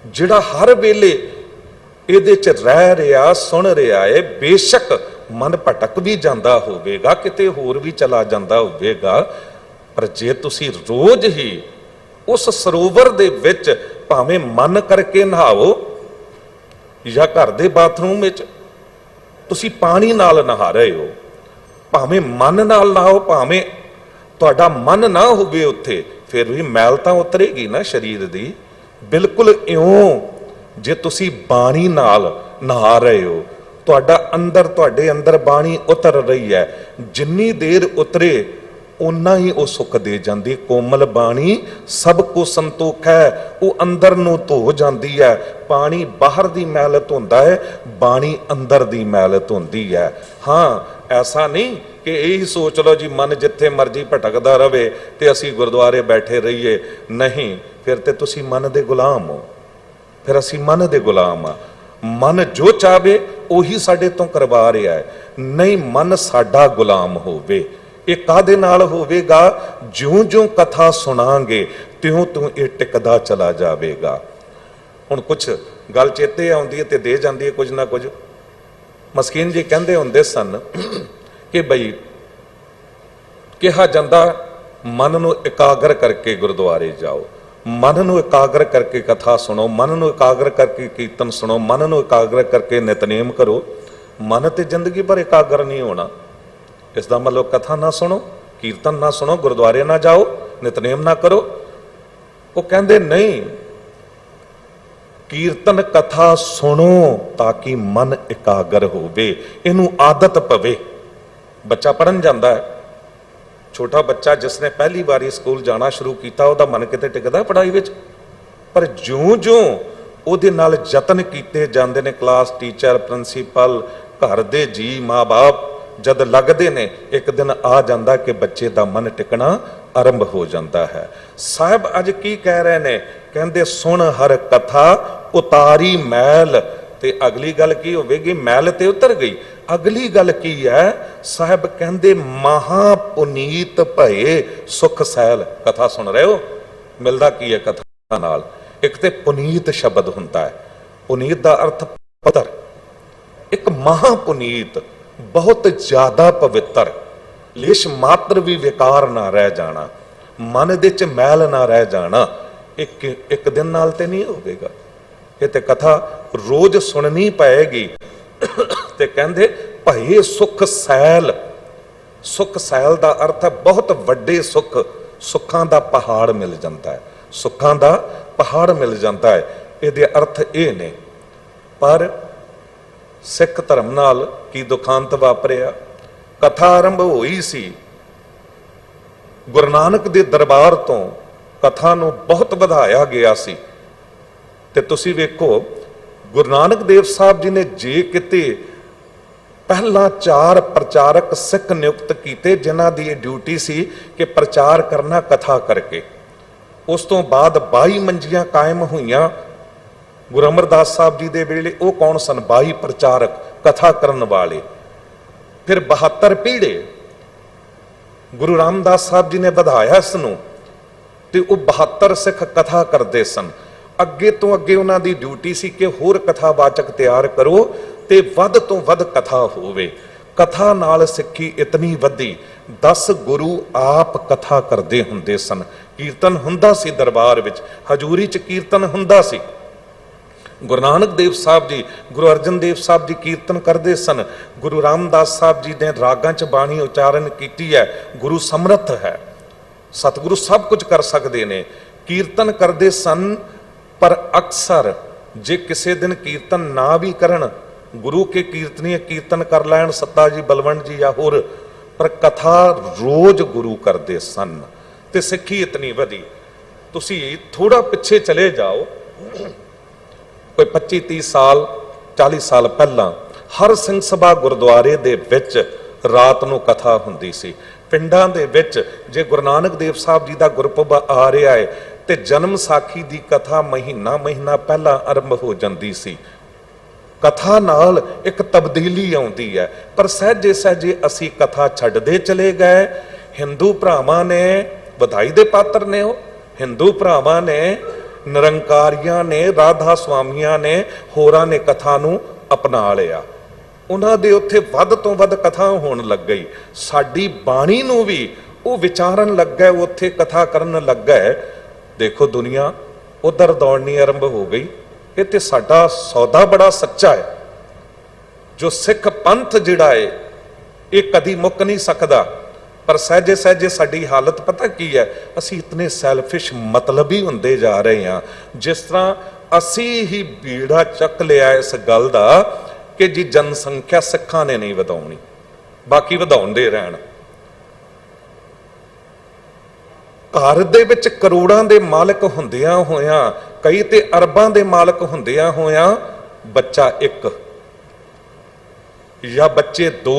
ਜਿਹੜਾ ਹਰ ਵੇਲੇ ਇਹਦੇ 'ਚ ਰਹਿ ਰਿਹਾ, ਸੁਣ ਰਿਹਾ ਹੈ। ਬੇਸ਼ੱਕ ਮਨ ਭਟਕ ਵੀ ਜਾਂਦਾ ਹੋਵੇਗਾ, ਕਿਤੇ ਹੋਰ ਵੀ ਚਲਾ ਜਾਂਦਾ ਹੋਵੇਗਾ, ਪਰ ਜੇ ਤੁਸੀਂ ਰੋਜ਼ ਹੀ ਉਸ ਸਰੋਵਰ ਦੇ ਵਿੱਚ ਭਾਵੇਂ ਮਨ ਕਰਕੇ ਨਹਾਓ ਜਾਂ ਘਰ ਦੇ ਬਾਥਰੂਮ ਵਿੱਚ ਤੁਸੀਂ ਪਾਣੀ ਨਾਲ ਨਹਾ ਰਹੇ ਹੋ, ਭਾਵੇਂ ਮਨ ਨਾਲ ਨਹਾਓ, ਭਾਵੇਂ ਤੁਹਾਡਾ ਮਨ ਨਾ ਹੋਵੇ ਉੱਥੇ, ਫਿਰ ਵੀ ਮੈਲ ਤਾਂ ਉਤਰੇਗੀ ਨਾ ਸਰੀਰ ਦੀ। ਬਿਲਕੁਲ ਇਉਂ ਜੇ ਤੁਸੀਂ ਬਾਣੀ ਨਾਲ ਨਹਾ ਰਹੇ ਹੋ, ਤੁਹਾਡਾ ਅੰਦਰ, ਤੁਹਾਡੇ ਅੰਦਰ ਬਾਣੀ ਉਤਰ ਰਹੀ ਹੈ, ਜਿੰਨੀ ਦੇਰ ਉਤਰੇ ਉਨਾ ਹੀ ਉਹ ਸੁੱਖ ਦੇ ਜਾਂਦੀ। ਕੋਮਲ ਬਾਣੀ ਸਭ ਕੋ ਸੰਤੋਖ ਹੈ, ਉਹ ਅੰਦਰ ਨੂੰ ਧੋ ਜਾਂਦੀ ਹੈ। ਪਾਣੀ ਬਾਹਰ ਦੀ ਮੈਲ ਧੋਂਦਾ ਹੈ, ਬਾਣੀ ਅੰਦਰ ਦੀ ਮੈਲ ਧੋਂਦੀ ਹੈ। ਹਾਂ, ਐਸਾ ਨਹੀਂ ਕਿ ਇਹੀ ਸੋਚ ਲਓ ਜੀ ਮਨ ਜਿੱਥੇ ਮਰਜੀ ਭਟਕਦਾ ਰਵੇ ਤੇ ਅਸੀਂ ਗੁਰਦੁਆਰੇ ਬੈਠੇ ਰਹੀਏ। ਨਹੀਂ, ਫਿਰ ਤੇ ਤੁਸੀਂ ਮਨ ਦੇ ਗੁਲਾਮ ਹੋ, ਫਿਰ ਅਸੀਂ ਮਨ ਦੇ ਗੁਲਾਮ ਆ। ਮਨ ਜੋ ਚਾਹਵੇ ਉਹੀ ਸਾਡੇ ਤੋਂ ਕਰਵਾ ਰਿਹਾ ਹੈ। ਨਹੀਂ, ਮਨ ਸਾਡਾ ਗੁਲਾਮ ਹੋਵੇ। ਇਹ ਕਾਹਦੇ ਨਾਲ ਹੋਵੇਗਾ? ਜਿਉਂ-ਜਿਉਂ ਕਥਾ ਸੁਣਾਂਗੇ ਤਿਉਂ-ਤਿਉਂ ਇਹ ਟਿਕਦਾ ਚਲਾ ਜਾਵੇਗਾ। ਹੁਣ ਕੁਛ ਗੱਲ ਚੇਤੇ ਆਉਂਦੀ ਹੈ ਤੇ ਦੇ ਜਾਂਦੀ ਹੈ ਕੁਝ ਨਾ ਕੁਝ। ਮਸਕੀਨ ਜੀ ਕਹਿੰਦੇ ਹੁੰਦੇ ਸਨ ਕਿ ਬਈ ਕਿਹਾ ਜਾਂਦਾ ਮਨ ਨੂੰ ਇਕਾਗਰ ਕਰਕੇ ਗੁਰਦੁਆਰੇ ਜਾਓ, ਮਨ ਨੂੰ ਇਕਾਗਰ ਕਰਕੇ ਕਥਾ ਸੁਣੋ, ਮਨ ਨੂੰ ਇਕਾਗਰ ਕਰਕੇ ਕੀਰਤਨ ਸੁਣੋ, ਮਨ ਨੂੰ ਇਕਾਗਰ ਕਰਕੇ ਨਿਤਨੇਮ ਕਰੋ। ਮਨ ਤੇ ਜ਼ਿੰਦਗੀ ਭਰ ਇਕਾਗਰ ਨਹੀਂ ਹੋਣਾ। ਇਸ ਦਾ ਮਤਲਬ ਕਥਾ ਨਾ ਸੁਣੋ, ਕੀਰਤਨ ਨਾ ਸੁਣੋ, ਗੁਰਦੁਆਰੇ ਨਾ ਜਾਓ, ਨਿਤਨੇਮ ਨਾ ਕਰੋ। ਉਹ ਕਹਿੰਦੇ ਨਹੀਂ, ਕੀਰਤਨ ਕਥਾ ਸੁਣੋ ਤਾਂ ਕਿ ਮਨ ਇਕਾਗਰ ਹੋਵੇ, ਇਹਨੂੰ ਆਦਤ ਪਵੇ। ਬੱਚਾ ਪੜਨ ਜਾਂਦਾ ਹੈ, ਛੋਟਾ ਬੱਚਾ ਜਿਸਨੇ ਪਹਿਲੀ ਵਾਰੀ ਸਕੂਲ ਜਾਣਾ ਸ਼ੁਰੂ ਕੀਤਾ, ਉਹਦਾ ਮਨ ਕਿਤੇ ਟਿਕਦਾ ਪੜ੍ਹਾਈ ਵਿੱਚ? ਪਰ ਜਿਉਂ-ਜਿਉਂ ਉਹਦੇ ਨਾਲ ਯਤਨ ਕੀਤੇ ਜਾਂਦੇ ਨੇ, ਕਲਾਸ ਟੀਚਰ, ਪ੍ਰਿੰਸੀਪਲ, ਘਰ ਦੇ ਜੀ, ਮਾਂ-ਬਾਪ ਜਦ ਲੱਗਦੇ ਨੇ, ਇੱਕ ਦਿਨ ਆ ਜਾਂਦਾ ਕਿ ਬੱਚੇ ਦਾ ਮਨ ਟਿਕਣਾ ਆਰੰਭ ਹੋ ਜਾਂਦਾ ਹੈ। ਸਾਹਿਬ ਅੱਜ ਕੀ ਕਹਿ ਰਹੇ ਨੇ? ਕਹਿੰਦੇ ਸੁਣ ਹਰ ਕਥਾ ਉਤਾਰੀ ਮੈਲ। ਤੇ ਅਗਲੀ ਗੱਲ ਕੀ ਹੋਵੇਗੀ? ਮੈਲ ਤੇ ਉਤਰ ਗਈ। ਅਗਲੀ ਗੱਲ ਕੀ ਹੈ? ਸਾਹਿਬ ਕਹਿੰਦੇ ਮਹਾ ਪੁਨੀਤ ਭਏ ਸੁਖ ਸੈਲ। ਕਥਾ ਸੁਣ ਰਹੇ ਹੋ, ਮਿਲਦਾ ਕੀ ਹੈ ਕਥਾ ਨਾਲ? ਇੱਕ ਤੇ ਪੁਨੀਤ ਸ਼ਬਦ ਹੁੰਦਾ ਹੈ। ਪੁਨੀਤ ਦਾ ਅਰਥ ਪਵਿੱਤਰ। ਇੱਕ ਮਹਾ ਪੁਨੀਤ, ਬਹੁਤ ਜ਼ਿਆਦਾ ਪਵਿੱਤਰ, ਲੇਸ਼ ਮਾਤਰ ਵੀ ਵਿਕਾਰ ਨਾ ਰਹਿ ਜਾਣਾ, ਮਨ ਦੇ ਚ ਮੈਲ ਨਾ ਰਹਿ ਜਾਣਾ। ਇੱਕ ਦਿਨ ਨਾਲ ਤੇ ਨਹੀਂ ਹੋਵੇਗਾ, ਇਹ ਤੇ ਕਥਾ ਰੋਜ਼ ਸੁਣਨੀ ਪਏਗੀ। ਤੇ ਕਹਿੰਦੇ ਭਏ ਸੁਖ ਸੈਲ। ਸੁਖ ਸੈਲ ਦਾ ਅਰਥ ਹੈ ਬਹੁਤ ਵੱਡੇ ਸੁੱਖ, ਸੁੱਖਾਂ ਦਾ ਪਹਾੜ ਮਿਲ ਜਾਂਦਾ ਹੈ, ਸੁੱਖਾਂ ਦਾ ਪਹਾੜ ਮਿਲ ਜਾਂਦਾ ਹੈ। ਇਹਦੇ ਅਰਥ ਇਹ ਨੇ। ਪਰ ਸਿੱਖ ਧਰਮ ਨਾਲ ਕੀ ਦੁਖਾਂਤ ਵਾਪਰਿਆ? ਕਥਾ ਆਰੰਭ ਹੋਈ ਸੀ, ਗੁਰੂ ਨਾਨਕ ਦੇ ਦਰਬਾਰ ਤੋਂ ਕਥਾ ਨੂੰ ਬਹੁਤ ਵਧਾਇਆ ਗਿਆ ਸੀ। ਤੇ ਤੁਸੀਂ ਵੇਖੋ, ਗੁਰੂ ਨਾਨਕ ਦੇਵ ਸਾਹਿਬ ਜੀ ਨੇ ਜੇ ਕਿਤੇ ਪਹਿਲਾਂ 4 ਪ੍ਰਚਾਰਕ ਸਿੱਖ ਨਿਯੁਕਤ ਕੀਤੇ, ਜਿਨ੍ਹਾਂ ਦੀ ਇਹ ਡਿਊਟੀ ਸੀ ਕਿ ਪ੍ਰਚਾਰ ਕਰਨਾ ਕਥਾ ਕਰਕੇ। ਉਸ ਤੋਂ ਬਾਅਦ 22 ਮੰਜੀਆਂ ਕਾਇਮ ਹੋਈਆਂ ਗੁਰੂ ਅਮਰਦਾਸ ਸਾਹਿਬ ਜੀ ਦੇ ਵੇਲੇ। ਉਹ ਕੌਣ ਸਨ? 22 ਪ੍ਰਚਾਰਕ, ਕਥਾ ਕਰਨ ਵਾਲੇ। ਫਿਰ 72 ਪੀੜ੍ਹੇ ਗੁਰੂ ਰਾਮਦਾਸ ਸਾਹਿਬ ਜੀ ਨੇ ਵਧਾਇਆ ਇਸ ਨੂੰ, ਤੇ ਉਹ 72 ਸਿੱਖ ਕਥਾ ਕਰਦੇ ਸਨ। ਅੱਗੇ ਤੋਂ ਅੱਗੇ ਉਹਨਾਂ ਦੀ ਡਿਊਟੀ ਸੀ ਕਿ ਹੋਰ ਕਥਾਵਾਚਕ ਤਿਆਰ ਕਰੋ ਤੇ ਵੱਧ ਤੋਂ ਵੱਧ ਕਥਾ ਹੋਵੇ। ਕਥਾ ਨਾਲ ਸਿੱਖੀ ਇਤਨੀ ਵਧੀ, 10 ਗੁਰੂ ਆਪ ਕਥਾ ਕਰਦੇ ਹੁੰਦੇ ਸਨ। ਕੀਰਤਨ ਹੁੰਦਾ ਸੀ ਦਰਬਾਰ ਵਿੱਚ, ਹਜ਼ੂਰੀ 'ਚ ਕੀਰਤਨ ਹੁੰਦਾ ਸੀ। ਗੁਰੂ ਨਾਨਕ ਦੇਵ ਸਾਹਿਬ ਜੀ, ਗੁਰੂ ਅਰਜਨ ਦੇਵ ਸਾਹਿਬ ਜੀ ਕੀਰਤਨ ਕਰਦੇ ਸਨ। ਗੁਰੂ ਰਾਮਦਾਸ ਸਾਹਿਬ ਜੀ ਨੇ ਰਾਗਾਂ 'ਚ ਬਾਣੀ ਉਚਾਰਨ ਕੀਤੀ ਹੈ। ਗੁਰੂ ਸਮਰੱਥ ਹੈ, ਸਤਿਗੁਰੂ ਸਭ ਕੁਝ ਕਰ ਸਕਦੇ ਨੇ। ਕੀਰਤਨ ਕਰਦੇ ਸਨ, ਪਰ ਅਕਸਰ ਜੇ ਕਿਸੇ ਦਿਨ ਕੀਰਤਨ ਨਾ ਵੀ ਕਰਨ, ਗੁਰੂ ਕੇ ਕੀਰਤਨੀय ਕੀਰਤਨ ਕਰ ਲੈਣ, ਸੱਤਾ ਜੀ, ਬਲਵੰਤ ਜੀ ਜਾਂ ਹੋਰ, ਪਰ ਕਥਾ ਰੋਜ਼ ਗੁਰੂ ਕਰਦੇ ਸਨ। ਤੇ ਸਿੱਖੀ ਇਤਨੀ ਵਧੀ। ਤੁਸੀਂ ਥੋੜਾ ਪਿੱਛੇ ਚਲੇ ਜਾਓ, ਕੋਈ 25-30 ਸਾਲ 40 ਸਾਲ ਪਹਿਲਾਂ ਹਰ ਸਿੰਘ ਸਭਾ ਗੁਰਦੁਆਰੇ ਦੇ ਵਿੱਚ ਰਾਤ ਨੂੰ ਕਥਾ ਹੁੰਦੀ ਸੀ। ਪਿੰਡਾਂ ਦੇ ਵਿੱਚ ਜੇ ਗੁਰੂ ਨਾਨਕ ਦੇਵ ਸਾਹਿਬ ਜੀ ਦਾ ਗੁਰਪੁਰਬ ਆ ਰਿਹਾ ਹੈ ਤੇ ਜਨਮ ਸਾਖੀ ਦੀ ਕਥਾ ਮਹੀਨਾ ਪਹਿਲਾਂ ਆਰੰਭ ਹੋ ਜਾਂਦੀ ਸੀ। ਕਥਾ ਨਾਲ ਇੱਕ ਤਬਦੀਲੀ ਆਉਂਦੀ ਹੈ, ਪਰ ਸਹਿਜੇ ਸਹਿਜੇ ਅਸੀਂ ਕਥਾ ਛੱਡਦੇ ਚਲੇ ਗਏ। ਹਿੰਦੂ ਭਰਾਵਾਂ ਨੇ ਵਧਾਈ ਦੇ ਪਾਤਰ ਨੇ, ਉਹ ਹਿੰਦੂ ਭਰਾਵਾਂ ਨੇ, ਨਿਰੰਕਾਰੀਆਂ ਨੇ, ਰਾਧਾ ਸਵਾਮੀਆਂ ਨੇ, ਹੋਰਾਂ ਨੇ ਕਥਾ ਨੂੰ ਅਪਣਾ ਲਿਆ। ਉਹਨਾਂ ਦੇ ਉੱਥੇ ਵੱਧ ਤੋਂ ਵੱਧ ਕਥਾ ਹੋਣ ਲੱਗ ਗਈ। ਸਾਡੀ ਬਾਣੀ ਨੂੰ ਵੀ ਉਹ ਵਿਚਾਰਨ ਲੱਗ ਗਏ, ਉੱਥੇ ਕਥਾ ਕਰਨ ਲੱਗ ਗਏ। ਦੇਖੋ ਦੁਨੀਆ ਉਧਰ ਦੌੜਨੀ ਆਰੰਭ ਹੋ ਗਈ। ਇਹ ਤੇ ਸਾਡਾ ਸੌਦਾ ਬੜਾ ਸੱਚਾ ਹੈ। ਜੋ ਸਿੱਖ ਪੰਥ ਜਿਹੜਾ ਹੈ ਇਹ ਕਦੀ ਮੁੱਕ ਨਹੀਂ ਸਕਦਾ, ਪਰ ਸਹਿਜੇ ਸਹਿਜੇ ਸਾਡੀ ਹਾਲਤ ਪਤਾ ਕੀ ਹੈ? ਅਸੀਂ ਇਤਨੇ ਸੈਲਫਿਸ਼ ਮਤਲਬੀ ਹੁੰਦੇ ਜਾ ਰਹੇ ਹਾਂ। ਜਿਸ ਤਰ੍ਹਾਂ ਅਸੀਂ ਹੀ ਬੀੜਾ ਚੱਕ ਲਿਆ ਇਸ ਗੱਲ ਦਾ कि जी जनसंख्या सिखां ने नहीं वधाउणी, बाकी वधाउंदे रहण। घर दे विच करोड़ां दे मालक हुंदियां होइयां, कई ते अरबां दे मालक हुंदियां होइयां, बच्चा एक या बच्चे दो,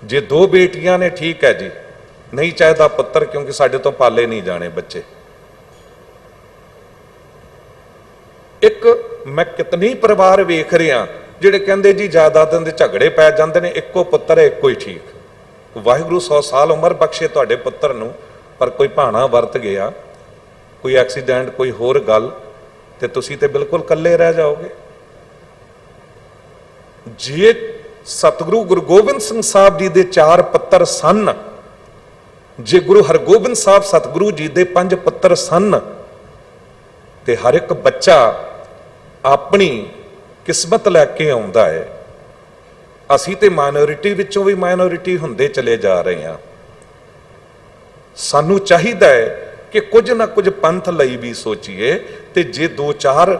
जे दो बेटियां ने ठीक है जी, नहीं चाहता पुत्र क्योंकि साडे तो पाले नहीं जाने बच्चे। एक मैं कितने परिवार वेख रहा जिहड़े कहंदे जी जायदादां दे झगड़े पै जांदे ने, इक्को पुत्र है इक्को ही ठीक। वाहिगुरू 100 साल उम्र बख्शे तुहाडे पुत्र नूं, पर कोई भाणा वरत गया, कोई एक्सीडेंट, कोई होर गल, ते तुसीं ते बिल्कुल कल्ले रह जाओगे। जे सतगुरु गुरु गोबिंद सिंह साहब जी दे 4 पुत्र सन, जे गुरु हरगोबिंद साहब सतगुरु जी दे 5 पुत्र सन, ते हर एक बच्चा अपनी किस्मत लैके आउंदा है। असीं ते माइनॉरिटी विचों भी माइनॉरिटी हुंदे चले जा रहे हैं। सानू चाहिदा है कि कुछ ना कुछ पंथ लई भी सोचीए, ते जे 2-4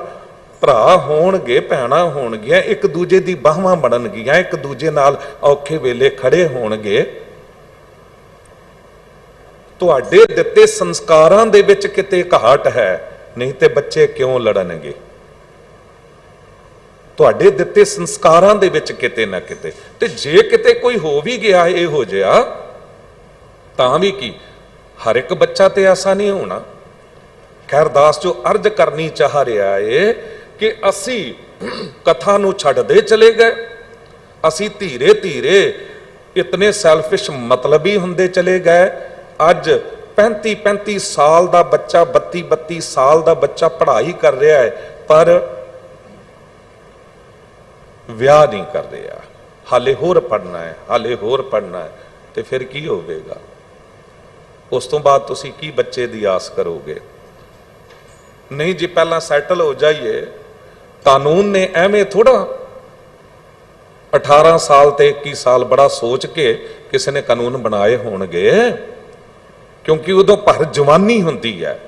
भरा होणगे, भैणां होणगीਆਂ, एक दूजे दी बाहां बनणगीਆਂ, एक दूजे नाल औखे वेले खड़े होणगे, तुहाडे दित्ते संस्कारां दे विच किते घाट है, नहीं ते बच्चे क्यों लड़नगे। तुहाडे दित्ते संस्कारां दे विच किते ना किते, ते जे किते कोई हो भी गया इहो जिहा, तां भी की हर एक बच्चा ते ऐसा नहीं होना। खैरदास जो अर्ज करनी चाह रहा है कि असी कथा नूं छड्डदे चले गए, असी धीरे धीरे इतने सैल्फिश मतलबी हुंदे चले गए। अज 35-35 साल का बच्चा, 32-32 साल का बच्चा पढ़ाई कर रहा है, पर विआह नहीं कर रहा, हाले होर पढ़ना है, हाले होर पढ़ना है, तो फिर की होगा? उस तो बाद तुसी की बच्चे की आस करोगे? नहीं जी, पहला सैटल हो जाइए। कानून ने एवें थोड़ा 18 साल ते 21 साल बड़ा सोच के किसी ने कानून बनाए होणगे, क्योंकि उदों भर जवानी हुंदी है,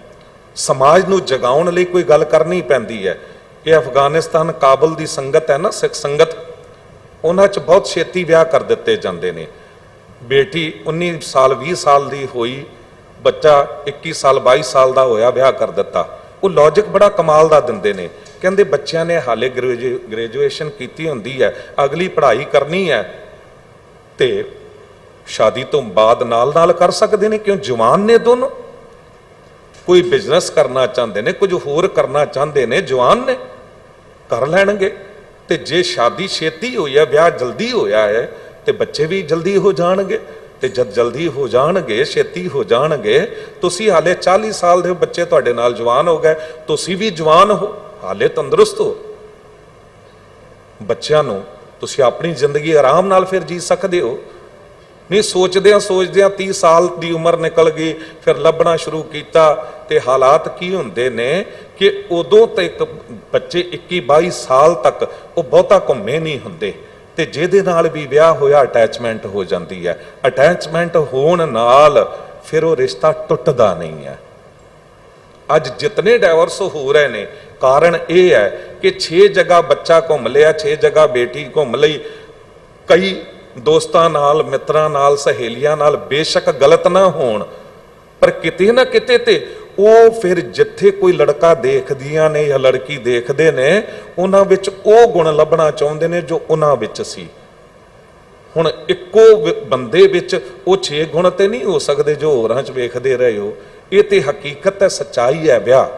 समाज नूं जगाउण लई कोई गल करनी पैंदी है। ये अफगानिस्तान काबल की संगत है ना, सिख संगत, उन्हां च बहुत छेती विआह कर दिते जांदे ने। बेटी 19 साल 20 साल की हुई, बच्चा 21 साल 22 साल का होया, विआह कर दिता। वो लॉजिक बड़ा कमाल का दिंदे ने, कहंदे बच्चों ने हाले ग्रेजुएशन की हुंदी है, अगली पढ़ाई करनी है, ते शादी तो बाद नाल नाल कर सकते हैं, क्यों जवान ने दोनों। कोई बिजनेस करना चाहते हैं, कुछ होर करना चाहते हैं, जवान ने कर लैणगे। ते जे शादी छेती हुई है, विआह जल्दी होया है, तो बच्चे भी जल्दी हो जाणगे। ते जब जल्दी हो जाणगे, छेती हो जाणगे, तुसी हाले 40 साल दे बच्चे तुहाडे नाल जवान हो गए, तुसी भी जवान हो, हाले तंदुरुस्त हो। बच्चों नूं तुसी अपनी जिंदगी आराम नाल फिर जी सकते हो। नहीं सोचदे 30 साल की उम्र निकल गई, फिर लभना शुरू किया, ते हालात की हुंदे ने कि उदों तक बच्चे 21-22 साल तक वो बहुता घुम्मे नहीं हुंदे, ते जिहदे नाल भी विआह होया अटैचमेंट हो जाती है। अटैचमेंट होण नाल फिर वो रिश्ता टुटदा नहीं है। अज जितने डाइवोर्स हो रहे ने, कारण यह है कि 6 जगह बच्चा घूम लिया, 6 जगह बेटी घूम लई, कई दोस्तां नाल, मित्रां नाल, सहेलियां नाल, बेशक गलत ना होण, पर किते ना किते ते ਉਹ फिर जिथे कोई लड़का देखदियां ने या लड़की देखते ने, उन्हां विच ਉਹ गुण ਲੱਭਣਾ ਚਾਹੁੰਦੇ ਨੇ जो उन्हां विच सी। हुण इक्को बंदे विच ਉਹ 6 गुण ते नहीं हो सकते जो होरां च वेखदे रहे हो। ये ते हकीकत है, सच्चाई है। विआह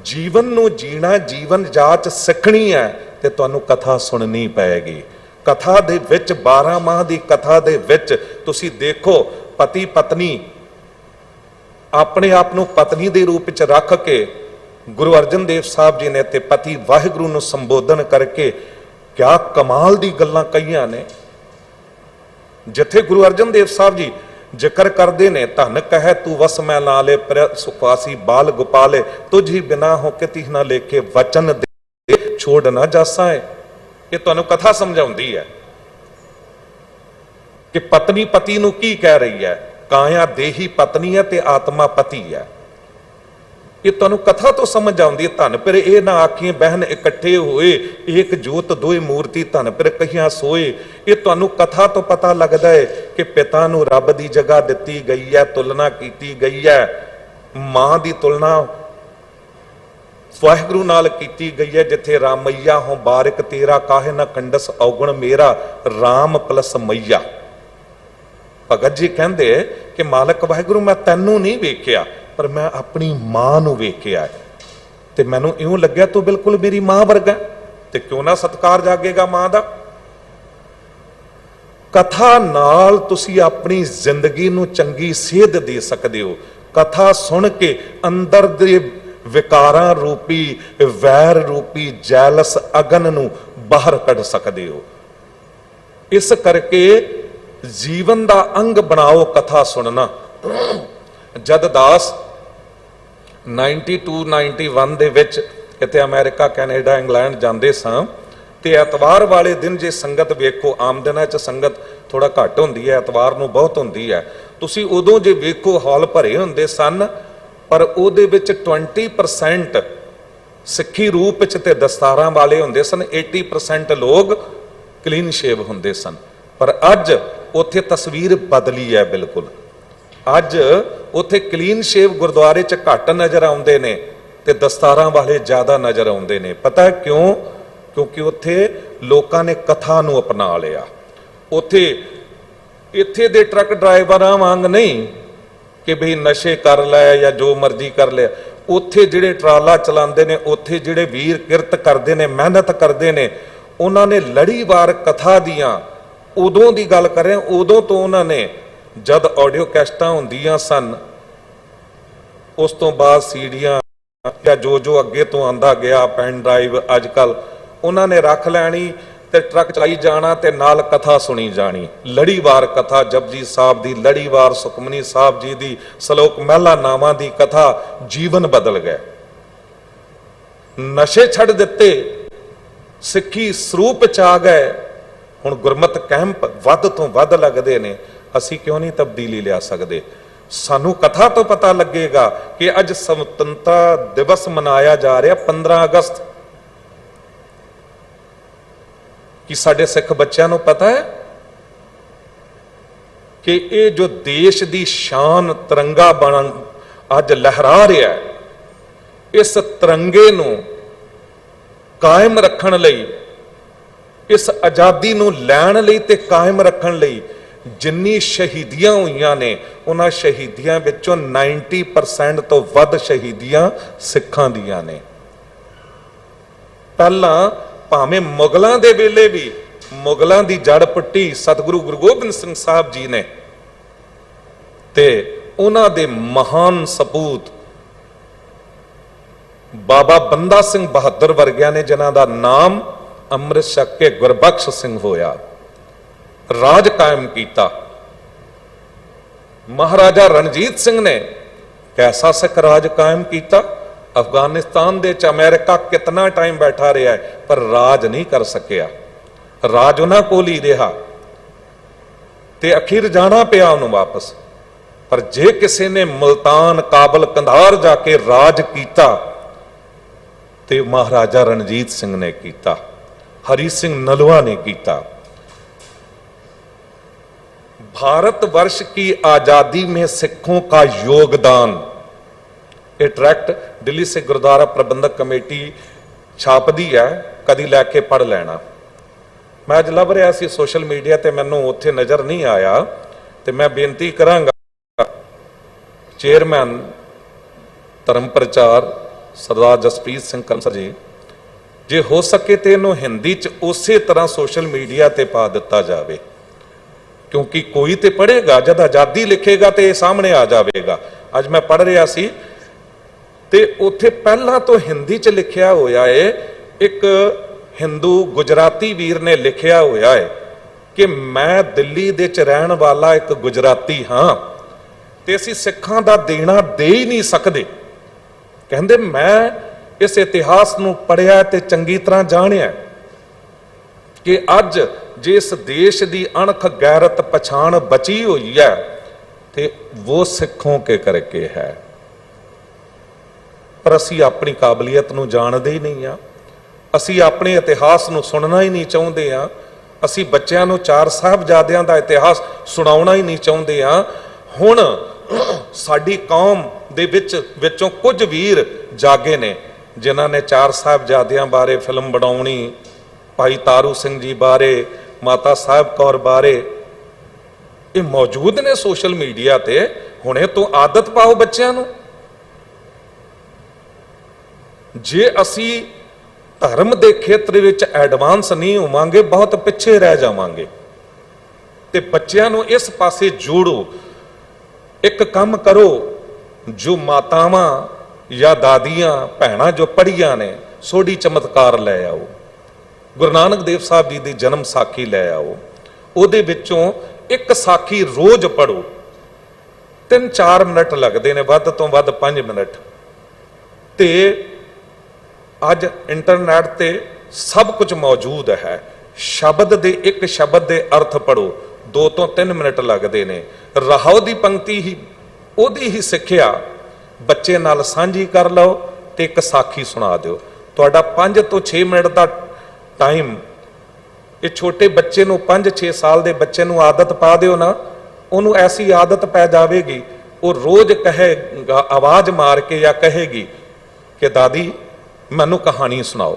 जीवन नूं जीना, जीवन जाच सिखणी है, ते तुहानूं कथा सुननी पैगी। कथा दे विच 12 माह की कथा दे विच तुसीं देखो, पति पत्नी अपने आप को पत्नी के रूप च रख के गुरु अर्जन देव साहब जी ने ते पति वाहिगुरू नूं संबोधन करके क्या कमाल दी गल्लां कहीआं ने। जिथे गुरु अर्जन देव साहब जी जिक्र करते ने, धन कह तू वस मैं नाले प्र सुखासी बाल गोपाले, तुझ ही बिना हो के तिह ना लेके वचन दे छोड़ ना जासा है। ये तुहानूं कथा समझाउंदी है कि पत्नी पति नूं की कह रही है। काया देही पत्नी है ते आत्मा पति है। ये तुहानू कथा तो समझ आउंदी है। धन फिर ये ना आखिए बहन इकट्ठे होए, एक जोत दोए मूर्ति धन फिर कहियां सोए। ये तुहानू कथा तो पता लगता है कि पिता नू रब दी जगह दिती गई है, तुलना की गई है, मां दी तुलना वाहिगुरू नाल कीती गई है, जिथे रामैया हो बारिक तेरा काहे ना कंडस औगण मेरा, राम प्लस मैया। भगत जी कहते कि मालक वाहिगुरू मैं तैनू नहीं वेख्या पर मैं अपनी मां नू वेख्या ते मैनू इउं लग्या तू बिल्कुल मेरी मां वर्गा, ते क्यों ना सत्कार जागेगा मां दा। कथा नाल तुसी अपनी जिंदगी नू चंगी सेध दे सकदे हो। कथा सुन के अंदर दे विकारां रूपी वैर रूपी जैलस अगन नू बाहर कढ़ सकदे हो। इस करके जीवन दा अंग बनाओ कथा सुनना। जद दास 92-91 ਦੇ ਵਿੱਚ ਕਿਤੇ ਅਮਰੀਕਾ ਕੈਨੇਡਾ ਇੰਗਲੈਂਡ ਜਾਂਦੇ ਸਾਂ ਤੇ ਐਤਵਾਰ ਵਾਲੇ ਦਿਨ ਜੇ ਸੰਗਤ ਵੇਖੋ, ਆਮ ਦਿਨਾਂ 'ਚ ਸੰਗਤ ਥੋੜਾ ਘੱਟ ਹੁੰਦੀ ਹੈ, ਐਤਵਾਰ ਨੂੰ ਬਹੁਤ ਹੁੰਦੀ ਹੈ, ਤੁਸੀਂ ਉਦੋਂ ਜੇ ਵੇਖੋ ਹਾਲ ਭਰੇ ਹੁੰਦੇ ਸਨ, ਪਰ ਉਹਦੇ ਵਿੱਚ 20% ਸਿੱਖੀ ਰੂਪ 'ਚ ਤੇ ਦਸਤਾਰਾਂ ਵਾਲੇ ਹੁੰਦੇ ਸਨ, 80% ਲੋਕ ਕਲੀਨ ਸ਼ੇਵ ਹੁੰਦੇ ਸਨ। ਪਰ ਅੱਜ ਉੱਥੇ ਤਸਵੀਰ ਬਦਲੀ ਹੈ ਬਿਲਕੁਲ। ਅੱਜ ਉੱਥੇ ਕਲੀਨ ਸ਼ੇਵ ਗੁਰਦੁਆਰੇ 'ਚ ਘੱਟ ਨਜ਼ਰ ਆਉਂਦੇ ਨੇ ਤੇ ਦਸਤਾਰਾਂ ਵਾਲੇ ਜ਼ਿਆਦਾ ਨਜ਼ਰ ਆਉਂਦੇ ਨੇ। ਪਤਾ ਹੈ ਕਿਉਂ? ਕਿਉਂਕਿ ਉੱਥੇ ਲੋਕਾਂ ਨੇ ਕਥਾ ਨੂੰ ਅਪਣਾ ਲਿਆ। ਉੱਥੇ ਇੱਥੇ ਦੇ ਟਰੱਕ ਡਰਾਈਵਰਾਂ ਵਾਂਗ ਨਹੀਂ ਕਿ ਵੀ ਨਸ਼ੇ ਕਰ ਲੈ ਜਾਂ ਜੋ ਮਰਜ਼ੀ ਕਰ ਲਿਆ। ਉੱਥੇ ਜਿਹੜੇ ਟਰਾਲਾ ਚਲਾਉਂਦੇ ਨੇ, ਉੱਥੇ ਜਿਹੜੇ ਵੀਰ ਕਿਰਤ ਕਰਦੇ ਨੇ, ਮਿਹਨਤ ਕਰਦੇ ਨੇ, ਉਹਨਾਂ ਨੇ ਲੜੀਵਾਰ ਕਥਾ ਦੀਆਂ, ਉਦੋਂ ਦੀ ਗੱਲ ਕਰ ਰਹੇ ਹਾਂ, ਉਦੋਂ ਤੋਂ ਉਹਨਾਂ ਨੇ जद ऑडियो कैसटा होंदियां सन, उस तो बाद सीडियां या जो जो अगे तो आंदा गया, पेन ड्राइव अजकल उन्होंने रख लैनी ते ट्रक चलाई जाना ते नाल कथा सुनी जानी। लड़ीवार कथा जपजी साहब दी, लड़ीवार सुखमनी साहब जी दी, सलोक महला नावां दी कथा, जीवन बदल गया। नशे छड़ दिते, सिक्खी सरूप च आ गए। हुण गुरमत कैंप वध तो वध लगदे ने। ਅਸੀਂ क्यों नहीं तब्दीली लिया सकते? सानू कथा तो पता लगेगा कि अज स्वतंत्रता दिवस मनाया जा रहा 15 अगस्त। कि साडे सिख बच्चों को पता है कि ये जो देश की शान तिरंगा बन अज लहरा रहा है, इस तिरंगे नू कायम रखण लई, इस आज़ादी नू लैण लई ते कायम रखण लई जिन्नी शहीदियां हुई ने, उन्हां शहीदियां विचों 90% तो वध शहीदियां सिखां दियां ने। पहला भावें मुगलों के वेले भी मुगलों की जड़ पुट्टी सतगुरु गुरु गोबिंद सिंह साहब जी ने, ते उन्हां दे महान सपूत बाबा बंदा सिंह बहादुर वर्गिया ने, जिन्हां दा नाम अमृत छक के गुरबख्श सिंह होया, राज कायम किया। महाराजा रणजीत सिंह ने कैसा सिख राज कायम किया? अफगानिस्तान दे अमेरिका कितना टाइम बैठा रहा है पर राज नहीं कर सकिया। राज उन्हां कोल ही रहा ते अखीर जाना पिया उन्होंने वापस। पर जे किसी ने मुल्तान, काबल, कंधार जाके राज किया ते महाराजा रणजीत सिंह ने किया, हरी सिंह नलवा ने किया। भारतवर्ष की आजादी में सिखों का योगदान, ये ट्रैक्ट दिल्ली से गुरुद्वारा प्रबंधक कमेटी छापदी है, कदी लैके पढ़ लेना। मैं अज लभ रहा सी सोशल मीडिया ते मैनू उत्थे नज़र नहीं आया, ते मैं बेनती करांगा चेयरमैन धर्म प्रचार सरदार जसप्रीत सिंह कंसल जी, जे हो सके तो इनू हिंदी च उस तरह सोशल मीडिया ते पा दिता जाए, क्योंकि कोई तो पढ़ेगा, जब आज़ादी लिखेगा तो यह सामने आ जाएगा। अज मैं पढ़ रहा सी ते उत्थे पहला तो हिंदी च लिखिया होया है, एक हिंदू गुजराती वीर ने लिखिया होया है कि मैं दिल्ली दे च रहन वाला एक गुजराती हाँ, ते असीं सिखां दा देना दे ही नहीं सकते। कहंदे मैं इस इतिहास नूं पढ़िया ते चंगी तरह जाणिया कि अज जिस देश की अणख गैरत पछाण बची हुई है, तो वो सिखों के करके है। पर असी अपनी काबलियत नूं जाणदे ही नहीं आ। असी अपने इतिहास नूं सुनना ही नहीं चाहुंदे आ। असी बच्चों नूं चार साहिबजादियां दा इतिहास सुणाउणा ही नहीं चाहुंदे आ। हुण साडी कौम दे विचों कुछ वीर जागे ने जिन्हां ने चार साहिबजादियां बारे फिल्म बनाउणी, भाई तारू सिंह जी बारे, माता साहिब कौर बारे, ये मौजूद ने सोशल मीडिया ते। हुणे तो आदत पाओ बच्चों नूं। जे असी धर्म के खेत्र विच एडवांस नहीं होवांगे, बहुत पिछे रह जावांगे। ते बच्चों नूं इस पासे जोड़ो। एक काम करो, जो मातावां या दादियां भैणां जो पढ़ियां ने, सोडी चमत्कार लै आओ। गुरु नानक देव साहब जी की जन्म साखी लै आओ। उहदे विचों एक साखी रोज पढ़ो। 3-4 मिनट लगते हैं, वध तो वध 5 मिनट। ते अज इंटरनेट ते सब कुछ मौजूद है। शब्द दे एक शब्द दे अर्थ पढ़ो, 2 ਤੋਂ 3 मिनट लगते हैं। रहाओ की पंक्ति ही उहदी ही सिक्ख्या बच्चे नाल सांझी कर लो ते एक साखी सुना दिओ। तुहाडा 5 ਤੋਂ 6 मिनट का टाइम, ये छोटे बच्चे नूं 5-6 साल के बच्चे नूं आदत पा दिओ ना, उन्होंने ऐसी आदत पै जाएगी, वो रोज कहेगा, आवाज मार के या कहेगी कि दादी मैनू कहानी सुनाओ।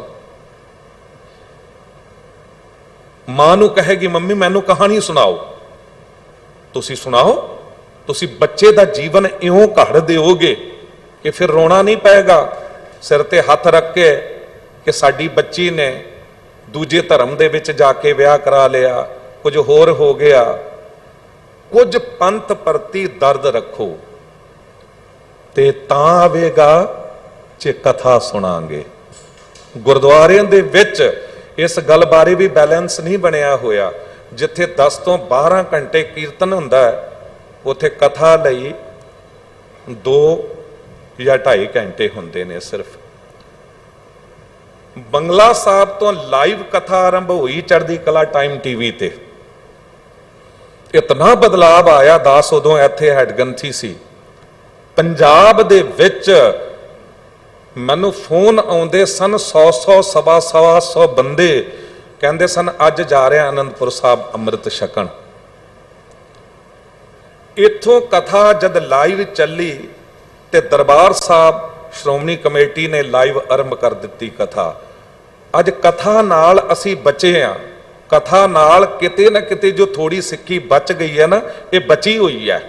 मां नू कहेगी मम्मी मैनू कहानी सुनाओ। तुसी सुनाओ, तुसी बच्चे का जीवन इउं घड़ दिओगे कि फिर रोना नहीं पेगा। सिर ते हथ रख के कि साडी बच्ची ने दूजे धर्म दे विच जाके विआह करा लिया, कुछ होर हो गया। कुछ पंथ प्रति दर्द रखो ते तां आवेगा जे कथा सुनांगे। गुरुद्वारिਆਂ ਦੇ ਵਿੱਚ इस गल बारे भी बैलेंस नहीं बनया होया। जिथे 10 ਤੋਂ 12 घंटे कीर्तन हुंदा है, उत्थे कथा लई 2 या 2.5 घंटे हुंदे ने सिर्फ। बंगला साहब तो लाइव कथा आरंभ हुई चढ़दी कला टाइम टीवी ते। इतना बदलाव आया, दास उदों इत्थे हैडगंथी सी। पंजाब दे विच मैनू फोन आउंदे सन 100 सवा 100 बंदे कहंदे सन अज जा रहे आनंदपुर साहब अमृत छकण। इथों कथा जद लाइव चली ते दरबार साहब श्रोमणी कमेटी ने लाइव आरंभ कर दी कथा। अज कथा नाल असी बचे आ। कथा नाल किते ना किते जो थोड़ी सिक्खी बच गई है ना, ये बची हुई है।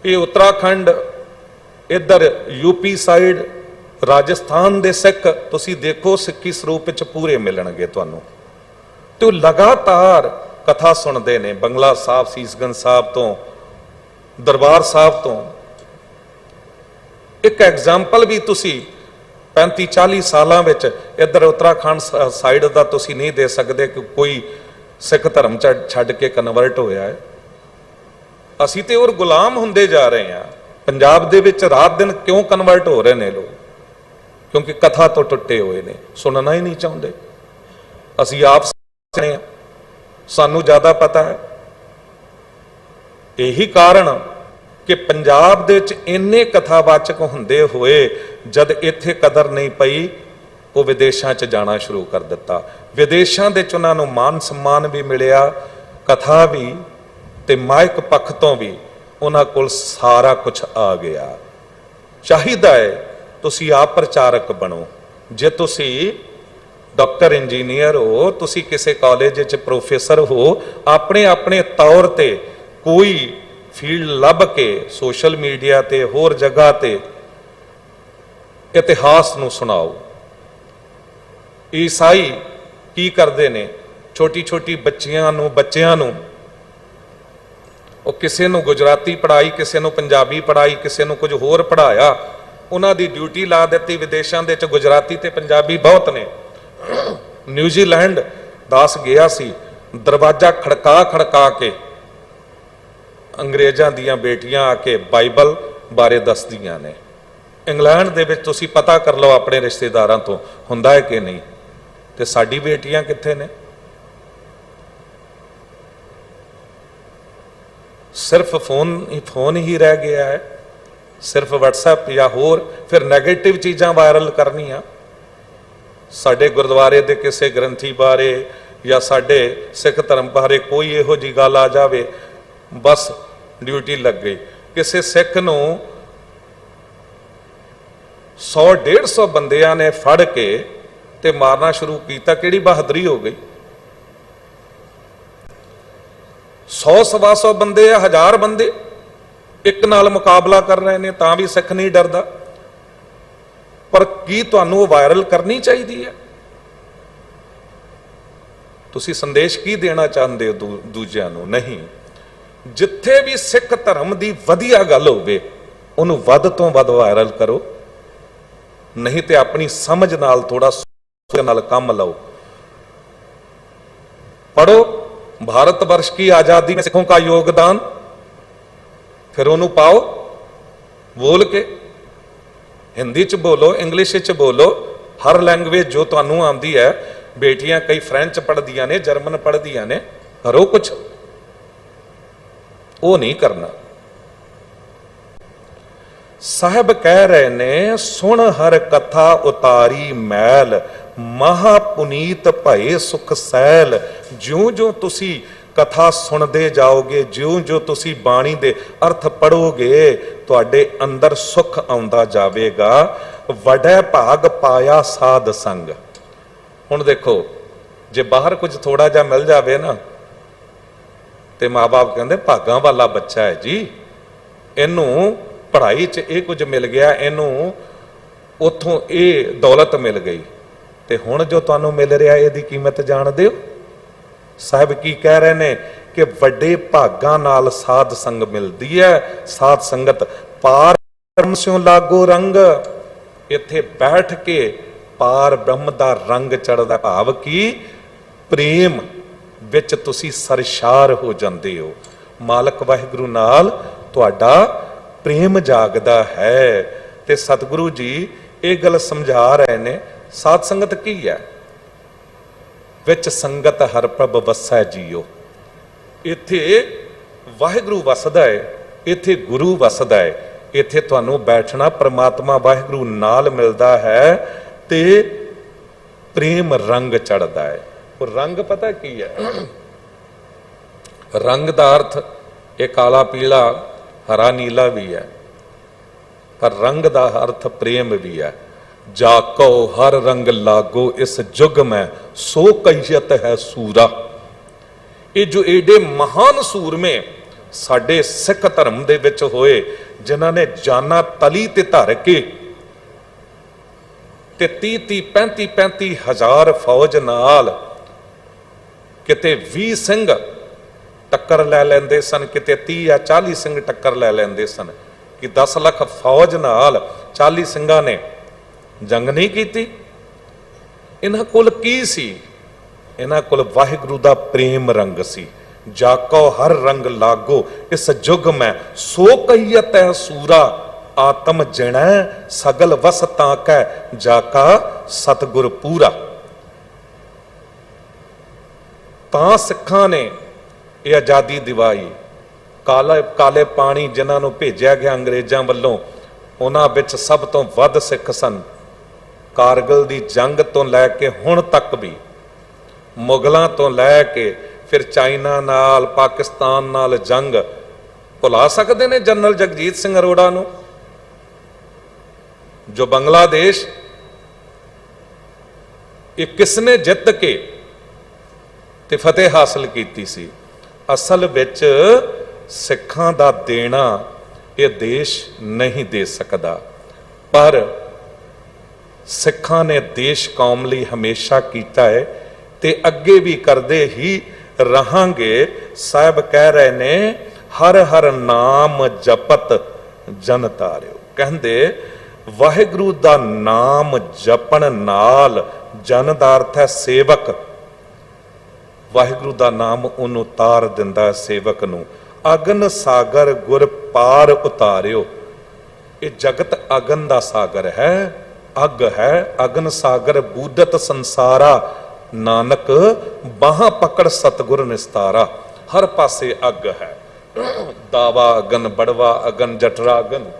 ये उत्तराखंड, इधर यूपी साइड, राजस्थान दे सिख तुसी देखो सिक्खी स्वरूप विच पूरे मिलणगे तुहानूं। ते लगातार कथा सुनते ने बंगला साहब, सीसगंज साहब तो, दरबार साहब तो। एक एग्जाम्पल भी तुसी 35-40 साल इधर उत्तराखंड साइड का तुसी नहीं दे सकते कि कोई सिख धर्म छड्ड के कन्वर्ट होया है। असी तो और गुलाम हुंदे जा रहे हैं। पंजाब दे विच रात दिन क्यों कन्वर्ट हो रहे हैं लोग? क्योंकि कथा तो टुटे हुए ने, सुनना ही नहीं चाहते। असी आप सानू ज्यादा पता है। यही कारण कि पंजाब दे विच इन्ने कथावाचक हुंदे हुए जद इत्थे कदर नहीं पई, वो विदेशों च जाना शुरू कर दिता। विदेशों दे विच उन्हां नूं मान सम्मान भी मिलिया, कथा भी ते माइक पक्ष तो भी उन्हां कोल सारा कुछ आ गया। चाहिदा है तुसी आप प्रचारक बनो। जे तुसी डॉक्टर इंजीनियर हो, तुसी किसी कॉलेज च प्रोफेसर हो, अपने अपने तौर ते कोई फील्ड लभ के सोशल मीडिया ते होर जगह ते इतिहास नूं सुनाओ। ईसाई की करते ने, छोटी छोटी बच्चियां नूं किसी नूं गुजराती पढ़ाई, किसी नूं पंजाबी पढ़ाई, किसी नूं कुछ होर पढ़ाया। उन्हां दी ड्यूटी ला दी विदेशों दे विच गुजराती ते पंजाबी बहुत ने। न्यूजीलैंड दास गया सी, दरवाजा खड़का खड़का के अंग्रेज़ां दीयां बेटियां आके बाइबल बारे दसदियां ने। इंग्लैंड दे विच तुसीं पता कर लो अपने रिश्तेदारां तो हुंदा है कि नहीं, ते साडी बेटियां कित्थे ने? सिर्फ फोन ही रह गया है। सिर्फ WhatsApp या होर फिर नैगेटिव चीज़ां वायरल करनियां, साडे गुरुद्वारे दे किसी ग्रंथी बारे या साडे सिख धर्म बारे कोई इहो जी गल आ जावे, बस ड्यूटी लग गई। किसी सिख नूं 100-150 बंदियां ने फड़ के ते मारना शुरू किया, किहड़ी बहादरी हो गई। 100-125 बंदे या 1000 बंदे एक नाल मुकाबला कर रहे हैं, तां भी सिख नहीं डरदा। पर की तुहानूं वायरल करनी चाहिए है? तुसीं संदेश की देना चाहते हो दूजिਆਂ ਨੂੰ? नहीं, जिथे भी सिख धर्म की वधिया गल होवे उहनूं वध तो वध वायरल करो, नहीं तो अपनी समझ नाल थोड़ा सोच नाल काम लो। पढ़ो भारत वर्ष की आजादी में सिखों का योगदान, फिर उन्होंने पाओ बोल के, हिंदी च बोलो, इंग्लिश च बोलो, हर लैंग्वेज जो तुहानूं आंदी है। बेटियां कई फ्रेंच पढ़दियां ने, जर्मन पढ़दियां ने, करो कुछ, वो नहीं करना। साहब कह रहे ने, सुन हर कथा उतारी मैल, महापुनीत भये सुख सैल। ज्यों ज्यों तुसी कथा सुनते जाओगे, ज्यों ज्यों तुसी बाणी दे अर्थ पढ़ोगे, तुहाडे अंदर सुख आउंदा जावेगा। वडै भाग पाया साध संग। हुण देखो, जे बाहर कुछ थोड़ा जा मिल जावे ना, ते माँ बाप कहते भागां वाला बच्चा है जी, इनू पढ़ाई च ये कुछ मिल गया, इनू उथों ये दौलत मिल गई, ते हुण जो तुहानूं मिल रहा इहदी कीमत जाणदे हो? साहब की कह रहे ने कि वड्डे भागां नाल साध संग मिलदी है। साध संगत पार ब्रह्म स्यों लागो रंग, इत्थे बैठ के पार ब्रह्म दा रंग चढ़दा, भाव की प्रेम विच तुसी सरशार हो जांदे हो। मालक वाहिगुरू नाल तुहाडा प्रेम जागदा है। ते सतगुरु जी ये गल समझा रहे ने, साध संगत की है? विच संगत हर प्रभ वसै जियो। इत्थे वाहिगुरू वसदा है, इत्थे गुरु वसदा है, इत्थे तुहानूं बैठना परमात्मा वाहिगुरू नाल मिलदा है ते प्रेम रंग चढ़दा है। और रंग पता की है? रंग का अर्थ एक काला पीला हरा नीला भी है, पर रंग का अर्थ प्रेम भी है। जाको हर रंग लागो इस जुग में, सो कहियत है सूरा। ये जो एडे महान सूरमे साडे सिख धर्म दे विच होए, जिन्हां ने जाना तली ते धर के ते 30-35 हज़ार फौज नाल किते 20 सिंह टक्कर लै लैंदे सन, किते 30 या 40 सिंह टक्कर लै लैंदे सन, कि 10 लाख फौज नाल 40 सिंघां ने जंग नहीं की। इन्हां कोल की सी? इन्हां कोल वाहिगुरू दा प्रेम रंग सी। जाको हर रंग लागो इस जुग में, सो कहियत है सूरा। आत्म जिणै सगल वस ताकै, जाका सतगुर पूरा। तां सिखां ने ये आज़ादी दिवाई। काले पानी जिन्हां नूं भेजिया गया अंग्रेजां वल्लों, उन्हां विच सब तो वध सिख सन। कारगिल दी जंग तो लैके हुण तक भी, मुगलों तो लैके फिर चाइना नाल, पाकिस्तान नाल जंग भुला सकते ने जनरल जगजीत सिंह अरोड़ा नूं, जो बांग्लादेश ये किसने जित के ते फतेह हासिल की सी। असल विच सिखां दा देना ये देश नहीं दे सकदा, पर सिखां ने देश कौम लई हमेशा कीता है ते अगे भी करदे ही रहांगे। साहब कह रहे ने, हर हर नाम जपत जन तारियो। कहंदे वाहिगुरू दा नाम जपण नाल, जन दा अर्थ है सेवक, वाहिगुरू दा नाम उन्हों तार दिंदा सेवक नूं। अगन सागर गुर पार उतारियो। ये जगत अगन दा सागर है, अग है। अगन सागर बूदत संसारा, नानक बाहां पकड़ सतगुर निस्तारा। हर पासे अग है। दावा अगन, बड़वा अगन, जठरा अगन,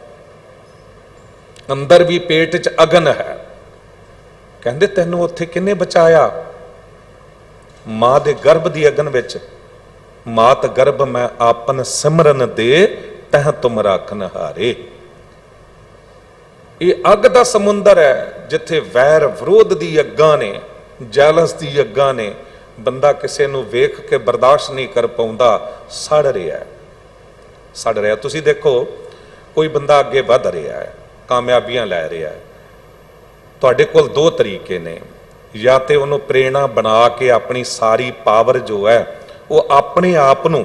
अंदर भी पेट च अगन है। कहंदे तैनू उत्थे किन्ने बचाया? मां दे गर्भ दी अगन विच, मात गर्भ मैं आपन सिमरन दे तह तुम राखन हारे। ये अग दा समुंदर है जिथे वैर विरोध दी अग्गां ने, जैलस दी अग्गां ने। बंदा किसी नूं वेख के बर्दाश्त नहीं कर पाउंदा, सड़ रहा है, सड़ रहा। तुसीं देखो कोई बंदा अगे वध रहा है, कामयाबियां लै रहा है, तुहाडे कोल दो तरीके ने, या तो उन्होंने प्रेरणा बना के अपनी सारी पावर जो है वो अपने आप नूं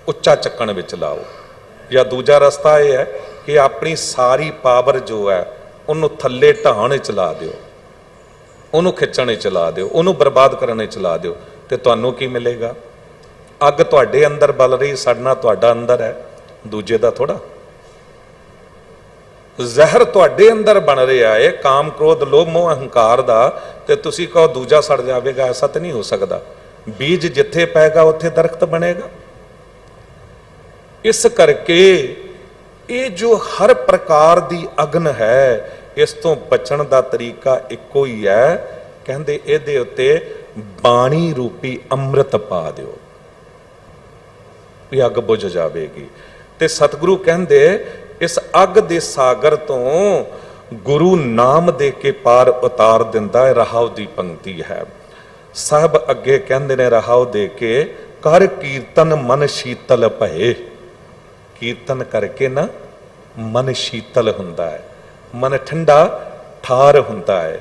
उच्चा चक्कण विच लाओ, या दूजा रस्ता यह है कि अपनी सारी पावर जो है उन्होंने थल्ले ढाने चला दिओ, उन्होंने खिंचने चला दिओ, उन्होंने बर्बाद करने चला दिओ, तो तुहानूं की मिलेगा? अग तुहाडे अंदर बल रही, सड़ना तुहाडा अंदर है, दूजे दा थोड़ा। जहर तुहाडे अंदर बन रहा है, काम क्रोध लोभ मोह अहंकार दा, ते तुसीं कहो दूजा सड़ जाएगा, ऐसा तो नहीं हो सकता। बीज जिथे पैगा उत्थे दरख्त बनेगा। इस करके ये जो हर प्रकार की अग्न है, इस तो बचन का तरीका इको ही है, कहते इहदे उत्ते बाणी रूपी अमृत पा दिओ, ये अग बुझ जाएगी। ते सतगुरु कहते इस अग दे सागर तो गुरु नाम दे के पार उतार दिंदा है। रहाव दी पंक्ति है, साहब अगे कहते ने रहाव दे के, कर कीर्तन मन शीतल भये। कीर्तन करके ना मन शीतल हुंदा है, मन ठंडा ठार हुंदा है।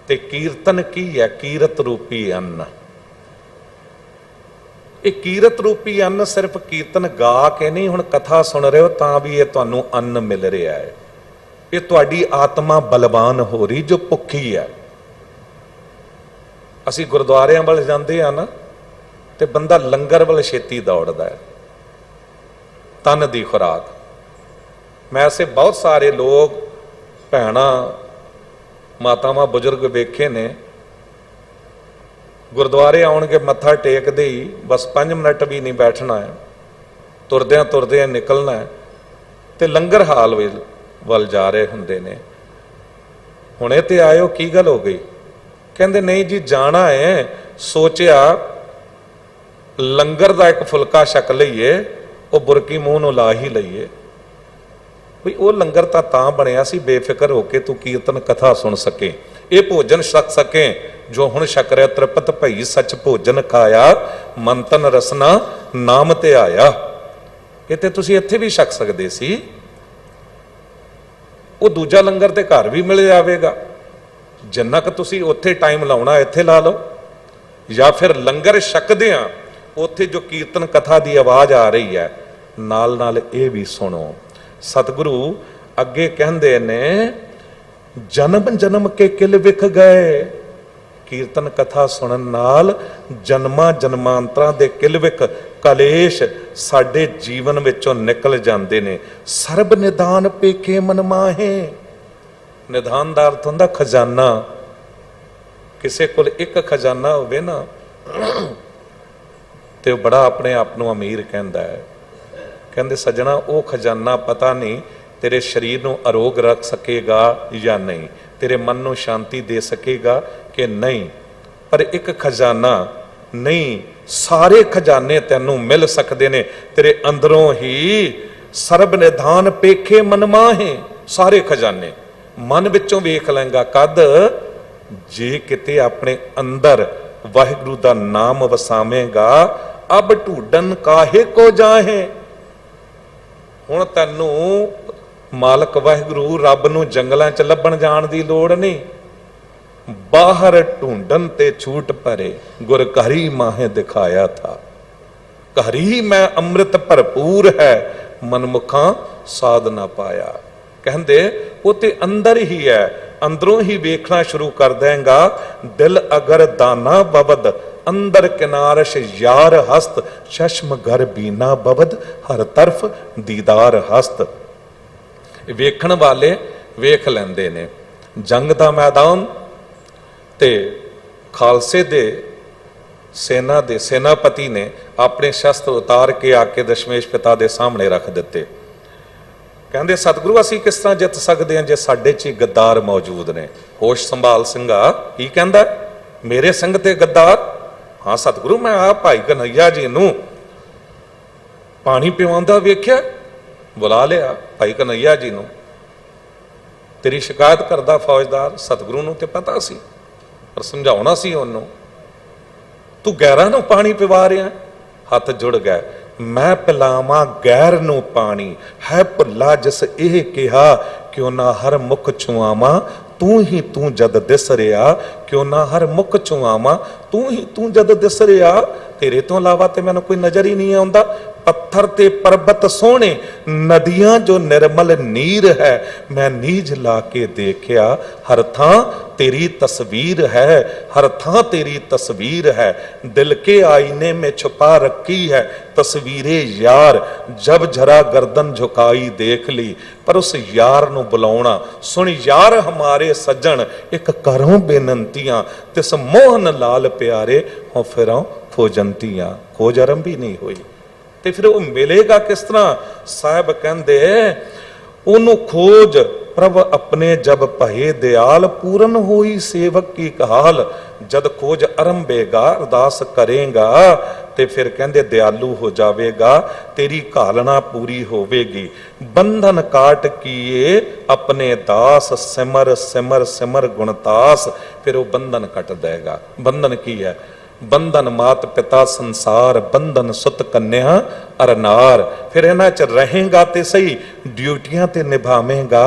ते कीर्तन की है? कीरत रूपी अन्न। ये कीरत रूपी अन्न सिर्फ कीर्तन गा के नहीं, हुण कथा सुन रहे हो तां भी ये तुहानूं अन्न मिल रहा है। ये तुहाडी आत्मा बलवान हो रही जो भुखी है। असीं गुरुद्वारियां वाल जांदे आ ना, ते बंदा लंगर वाल छेती दौड़दा है, तन दी खुराक। मैं ऐसे बहुत सारे लोग भैणा मातावां बुजुर्ग वेखे ने, गुरुद्वारे आउणगे मत्था टेकदे ही बस 5 मिनट भी नहीं बैठना है, तुरद्यां तुरद्यां निकलना है, ते लंगर हाल वल जा रहे हुंदे ने। हुणे ते आयो की गल हो गई? कहंदे नहीं जी जाना है, सोचिया लंगर दा एक फुलका छक लईए, वो बुरकी मूँह नूं ला ही लईए। भी वो लंगर तां बनिया सी बेफिक्र होके तू कीर्तन कथा सुन सके, ये भोजन छक सके जो हुण छक रहा। तृपत भई सच भोजन खाया, मन तन रसना नाम ते आया। ये ते तुसीं इत्थे भी छक सकदे सी, वो दूजा लंगर ते घर भी मिल जाएगा। जिन्ना क तुसीं उत्थे टाइम लाउणा इत्थे ला लो, या फिर लंगर छकदिआं उत्थे जो कीर्तन कथा की आवाज़ आ रही है नाल नाल ये भी सुनो। सतगुरु अगे कहंदे ने, जन्म जन्म के किल विख गए। कीर्तन कथा सुनन नाल जन्मां जन्मांतरां दे किल विख कलेश साडे जीवन विचों निकल जांदे ने। सर्ब निदान पेखे मन माहे। निदान दा अर्थ हुंदा खजाना। किसे कोल एक खजाना होवे ना ते बड़ा अपने आप नूं अमीर कहंदा है। कहंदे सजना वो खजाना पता नहीं तेरे शरीर नूं अरोग रख सकेगा या नहीं, तेरे मन नूं शांति दे सकेगा कि नहीं, पर एक खजाना नहीं, सारे खजाने तैनूं मिल सकते ने तेरे अंदरों ही। सर्ब निधान पेखे मन माहे। सारे खजाने मन विचों वेख लेंगा कद जे किते अपने अंदर वाहिगुरु दा नाम वसावेगा। अब ढूंढन काहे को जाहे। हुण तैनूं मालक वाहिगुरु रब नूं जंगलां च लभण जाण दी लोड़ नहीं, बाहर ढूंढन ते छूट परे गुर घरी माहे दिखाया था। घरी में अमृत भरपूर है, मनमुखा साध ना पाया। कहंदे वो ते अंदर ही है, अंदरों ही वेखना शुरू कर देगा। दिल अगर दाना बबद अंदर किनारश यार हस्त, चश्म घर बीना बबद हर तरफ दीदार हस्त। वेखण वाले वेख लेंदे ने। जंग दा मैदान ते खालसे दे सेना दे सेनापति ने अपने शस्त्र उतार के आके दशमेश पिता दे सामने रख दिते। ਕਹਿੰਦੇ ਸਤਿਗੁਰੂ ਅਸੀਂ ਕਿਸ ਤਰ੍ਹਾਂ ਜਿੱਤ ਸਕਦੇ ਹਾਂ ਜੇ ਸਾਡੇ 'ਚ ਹੀ ਗੱਦਾਰ ਮੌਜੂਦ ਨੇ। ਹੋਸ਼ ਸੰਭਾਲ ਸਿੰਘਾ ਕੀ ਕਹਿੰਦਾ, ਮੇਰੇ ਸਿੰਘ ਤੇ ਗੱਦਾਰ। ਹਾਂ ਸਤਿਗੁਰੂ ਮੈਂ ਆ ਭਾਈ ਕਨ੍ਹਈਆ ਜੀ ਨੂੰ ਪਾਣੀ ਪਿਵਾਉਂਦਾ ਵੇਖਿਆ, ਬੁਲਾ ਲਿਆ ਭਾਈ ਕਨ੍ਹਈਆ ਜੀ ਨੂੰ। ਤੇਰੀ ਸ਼ਿਕਾਇਤ ਕਰਦਾ ਫੌਜਦਾਰ, ਸਤਿਗੁਰੂ ਨੂੰ ਤੇ ਪਤਾ ਸੀ ਪਰ ਸਮਝਾਉਣਾ ਸੀ ਉਹਨੂੰ, ਤੂੰ ਗੈਰਾਂ ਨੂੰ ਪਾਣੀ ਪਿਵਾ ਰਿਹਾ। ਹੱਥ ਜੁੜ ਗਏ, ਮੈਂ ਪਿਲਾਵਾਂ ਗੈਰ ਨੂੰ ਪਾਣੀ, ਹੈ ਭੁੱਲਾ ਜਿਸ ਇਹ ਕਿਹਾ, ਕਿਉਂ ਨਾ ਹਰ ਮੁਖ ਛੁਆਵਾਂ ਤੂੰ ਹੀ ਤੂੰ ਜਦ ਦਿਸ ਰਿਹਾ, ਕਿਉਂ ਨਾ ਹਰ ਮੁਖ ਛੁਆਵਾਂ ਤੂੰ ਹੀ ਤੂੰ ਜਦ ਦਿਸ ਰਿਹਾ। ਤੇਰੇ ਤੋਂ ਇਲਾਵਾ ਤੇ ਮੈਨੂੰ ਕੋਈ ਨਜ਼ਰ ਹੀ ਨਹੀਂ ਆਉਂਦਾ। ਪੱਥਰ ਤੇ ਪਰਬਤ ਸੋਹਣੇ, ਨਦੀਆਂ ਜੋ ਨਿਰਮਲ ਨੀਰ ਹੈ, ਮੈਂ ਨੀਝ ਲਾ ਕੇ ਦੇਖਿਆ, ਹਰ ਥਾਂ तेरी तस्वीर है, हर थां तेरी तस्वीर है, दिल के आईने में छुपा रखी है तस्वीरे यार, जब जरा गर्दन झुकाई देख ली। पर उस यार नूं बुलाउणा, सुन यार हमारे सज्जन, एक करों बेनंतियां, तिस मोहन लाल प्यारे हो फिरों खोजंतियां। खोज आरंभी नहीं हुई ते फिर वो मिलेगा किस तरह? साहब कहंदे ओनू खोज प्रभ अपने जब भये दयाल, पूरन होई सेवक की कहाल। जद खोज आरंभेगा अरदास करेगा ते फिर कहंदे दयालु हो जावेगा, तेरी घालना पूरी होवेगी। बंधन काट किए अपने दास, सिमर सिमर सिमर गुणतास। फिर वो बंधन कट देगा। बंधन की है? बंधन मात पिता संसार, बंधन सुत कन्या अरनार। फिर इन्हां च रहेगा ते सही, ड्यूटियां ते निभावेगा,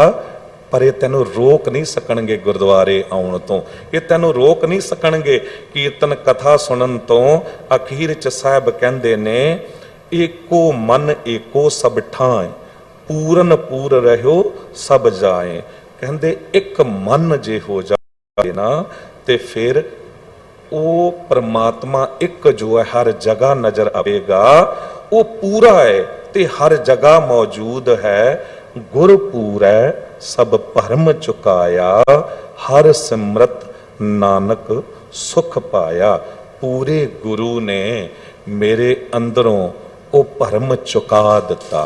पर ये तेनों रोक नहीं सकणगे गुरुद्वारे आउण तो, ये तेनों रोक नहीं सकणगे कीर्तन कथा सुनन तो। अखीर च साहब कहंदे ने, एको मन एको सब ठाए, पूरन पूर रहो सब जाए। कहंदे एक मन जे हो जाए ना ते फिर वो परमात्मा एक जो है हर जगह नजर आएगा, वो पूरा है ते हर जगह मौजूद है। गुरपुर है सब भरम चुकाया, हर सिमरत नानक सुख पाया। पूरे गुरु ने मेरे अंदरों वो भरम चुका दिता,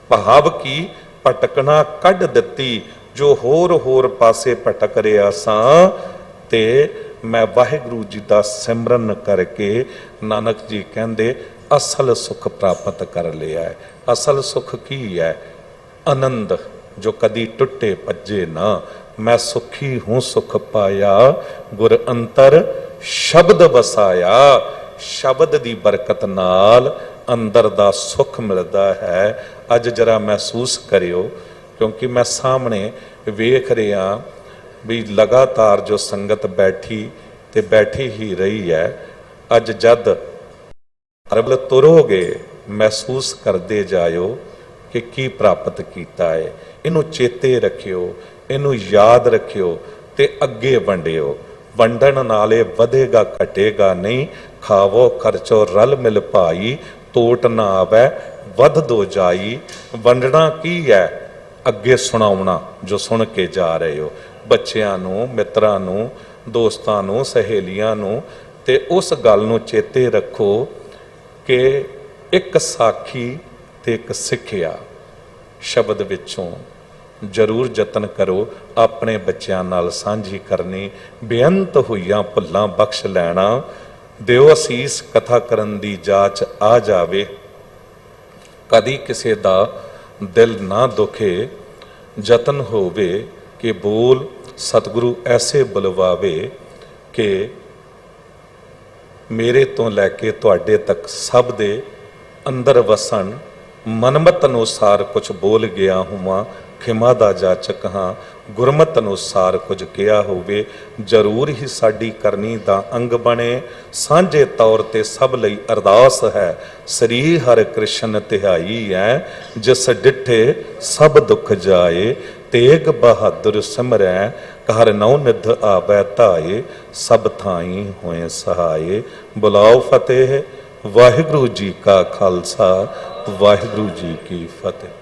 भाव की भटकना कढ़ दिती। जो होर पासे भटक रहा सा ते मैं वाहिगुरु जी का सिमरन करके, नानक जी कहते असल सुख प्राप्त कर लिया है। असल सुख की है? आनंद जो कदी टुटे भजे ना। मैं सुखी हूं सुख पाया, गुर अंतर शब्द वसाया। शब्द की बरकत नाल अंदर दा सुख मिलता है। अज जरा महसूस करियो, क्योंकि मैं सामने वेख रहा भी लगातार जो संगत बैठी ते बैठी ही रही है। अज जद अरबल तुरोगे महसूस करते जायो कि की प्राप्त किया है। इनू चेते रखियो, इनू याद रखियो ते अगे वंडियो। वंडन नाले वधेगा घटेगा नहीं। खावो खर्चो रल मिल भाई, तोट ना आवे वध दो जाई। वंडना की है? अगे सुनाउणा जो सुन के जा रहे हो, बच्चों नूं, मित्रां नूं, दोस्तां नूं, सहेलियां नूं। ते उस गल नूं चेते रखो कि एक साखी ते एक सिक्ख्या शब्द विचों जरूर जतन करो अपने बच्चों नाल सांझी करनी। बेअंत होईयां भुल्लां बख्श लैना। दिओ असीस कथा करन दी जाच आ जावे। कदी किसे दा दिल ना दुखे, जतन होवे कि बोल सतगुरु ऐसे बुलवावे कि मेरे तो लैके तुहाडे तक सब दे अंदर वसन। मनमत अनुसार कुछ बोल गया हुआ, खिमा दा जाचक हाँ। गुरमत अनुसार कुछ किया होवे, जरूर ही साडी करनी दा अंग बने। सांझे तौर ते सब लई अरदास है, श्री हर कृष्ण तिहाई है। जिस डिठे सब दुख जाए, तेग बहादुर सिमरै। कहर नौ निध आबै धाए, सब थाई होए सहाय। बुलाओ फतेह। वाहिगुरु जी का खालसा, वाहिगुरु जी की फतेह।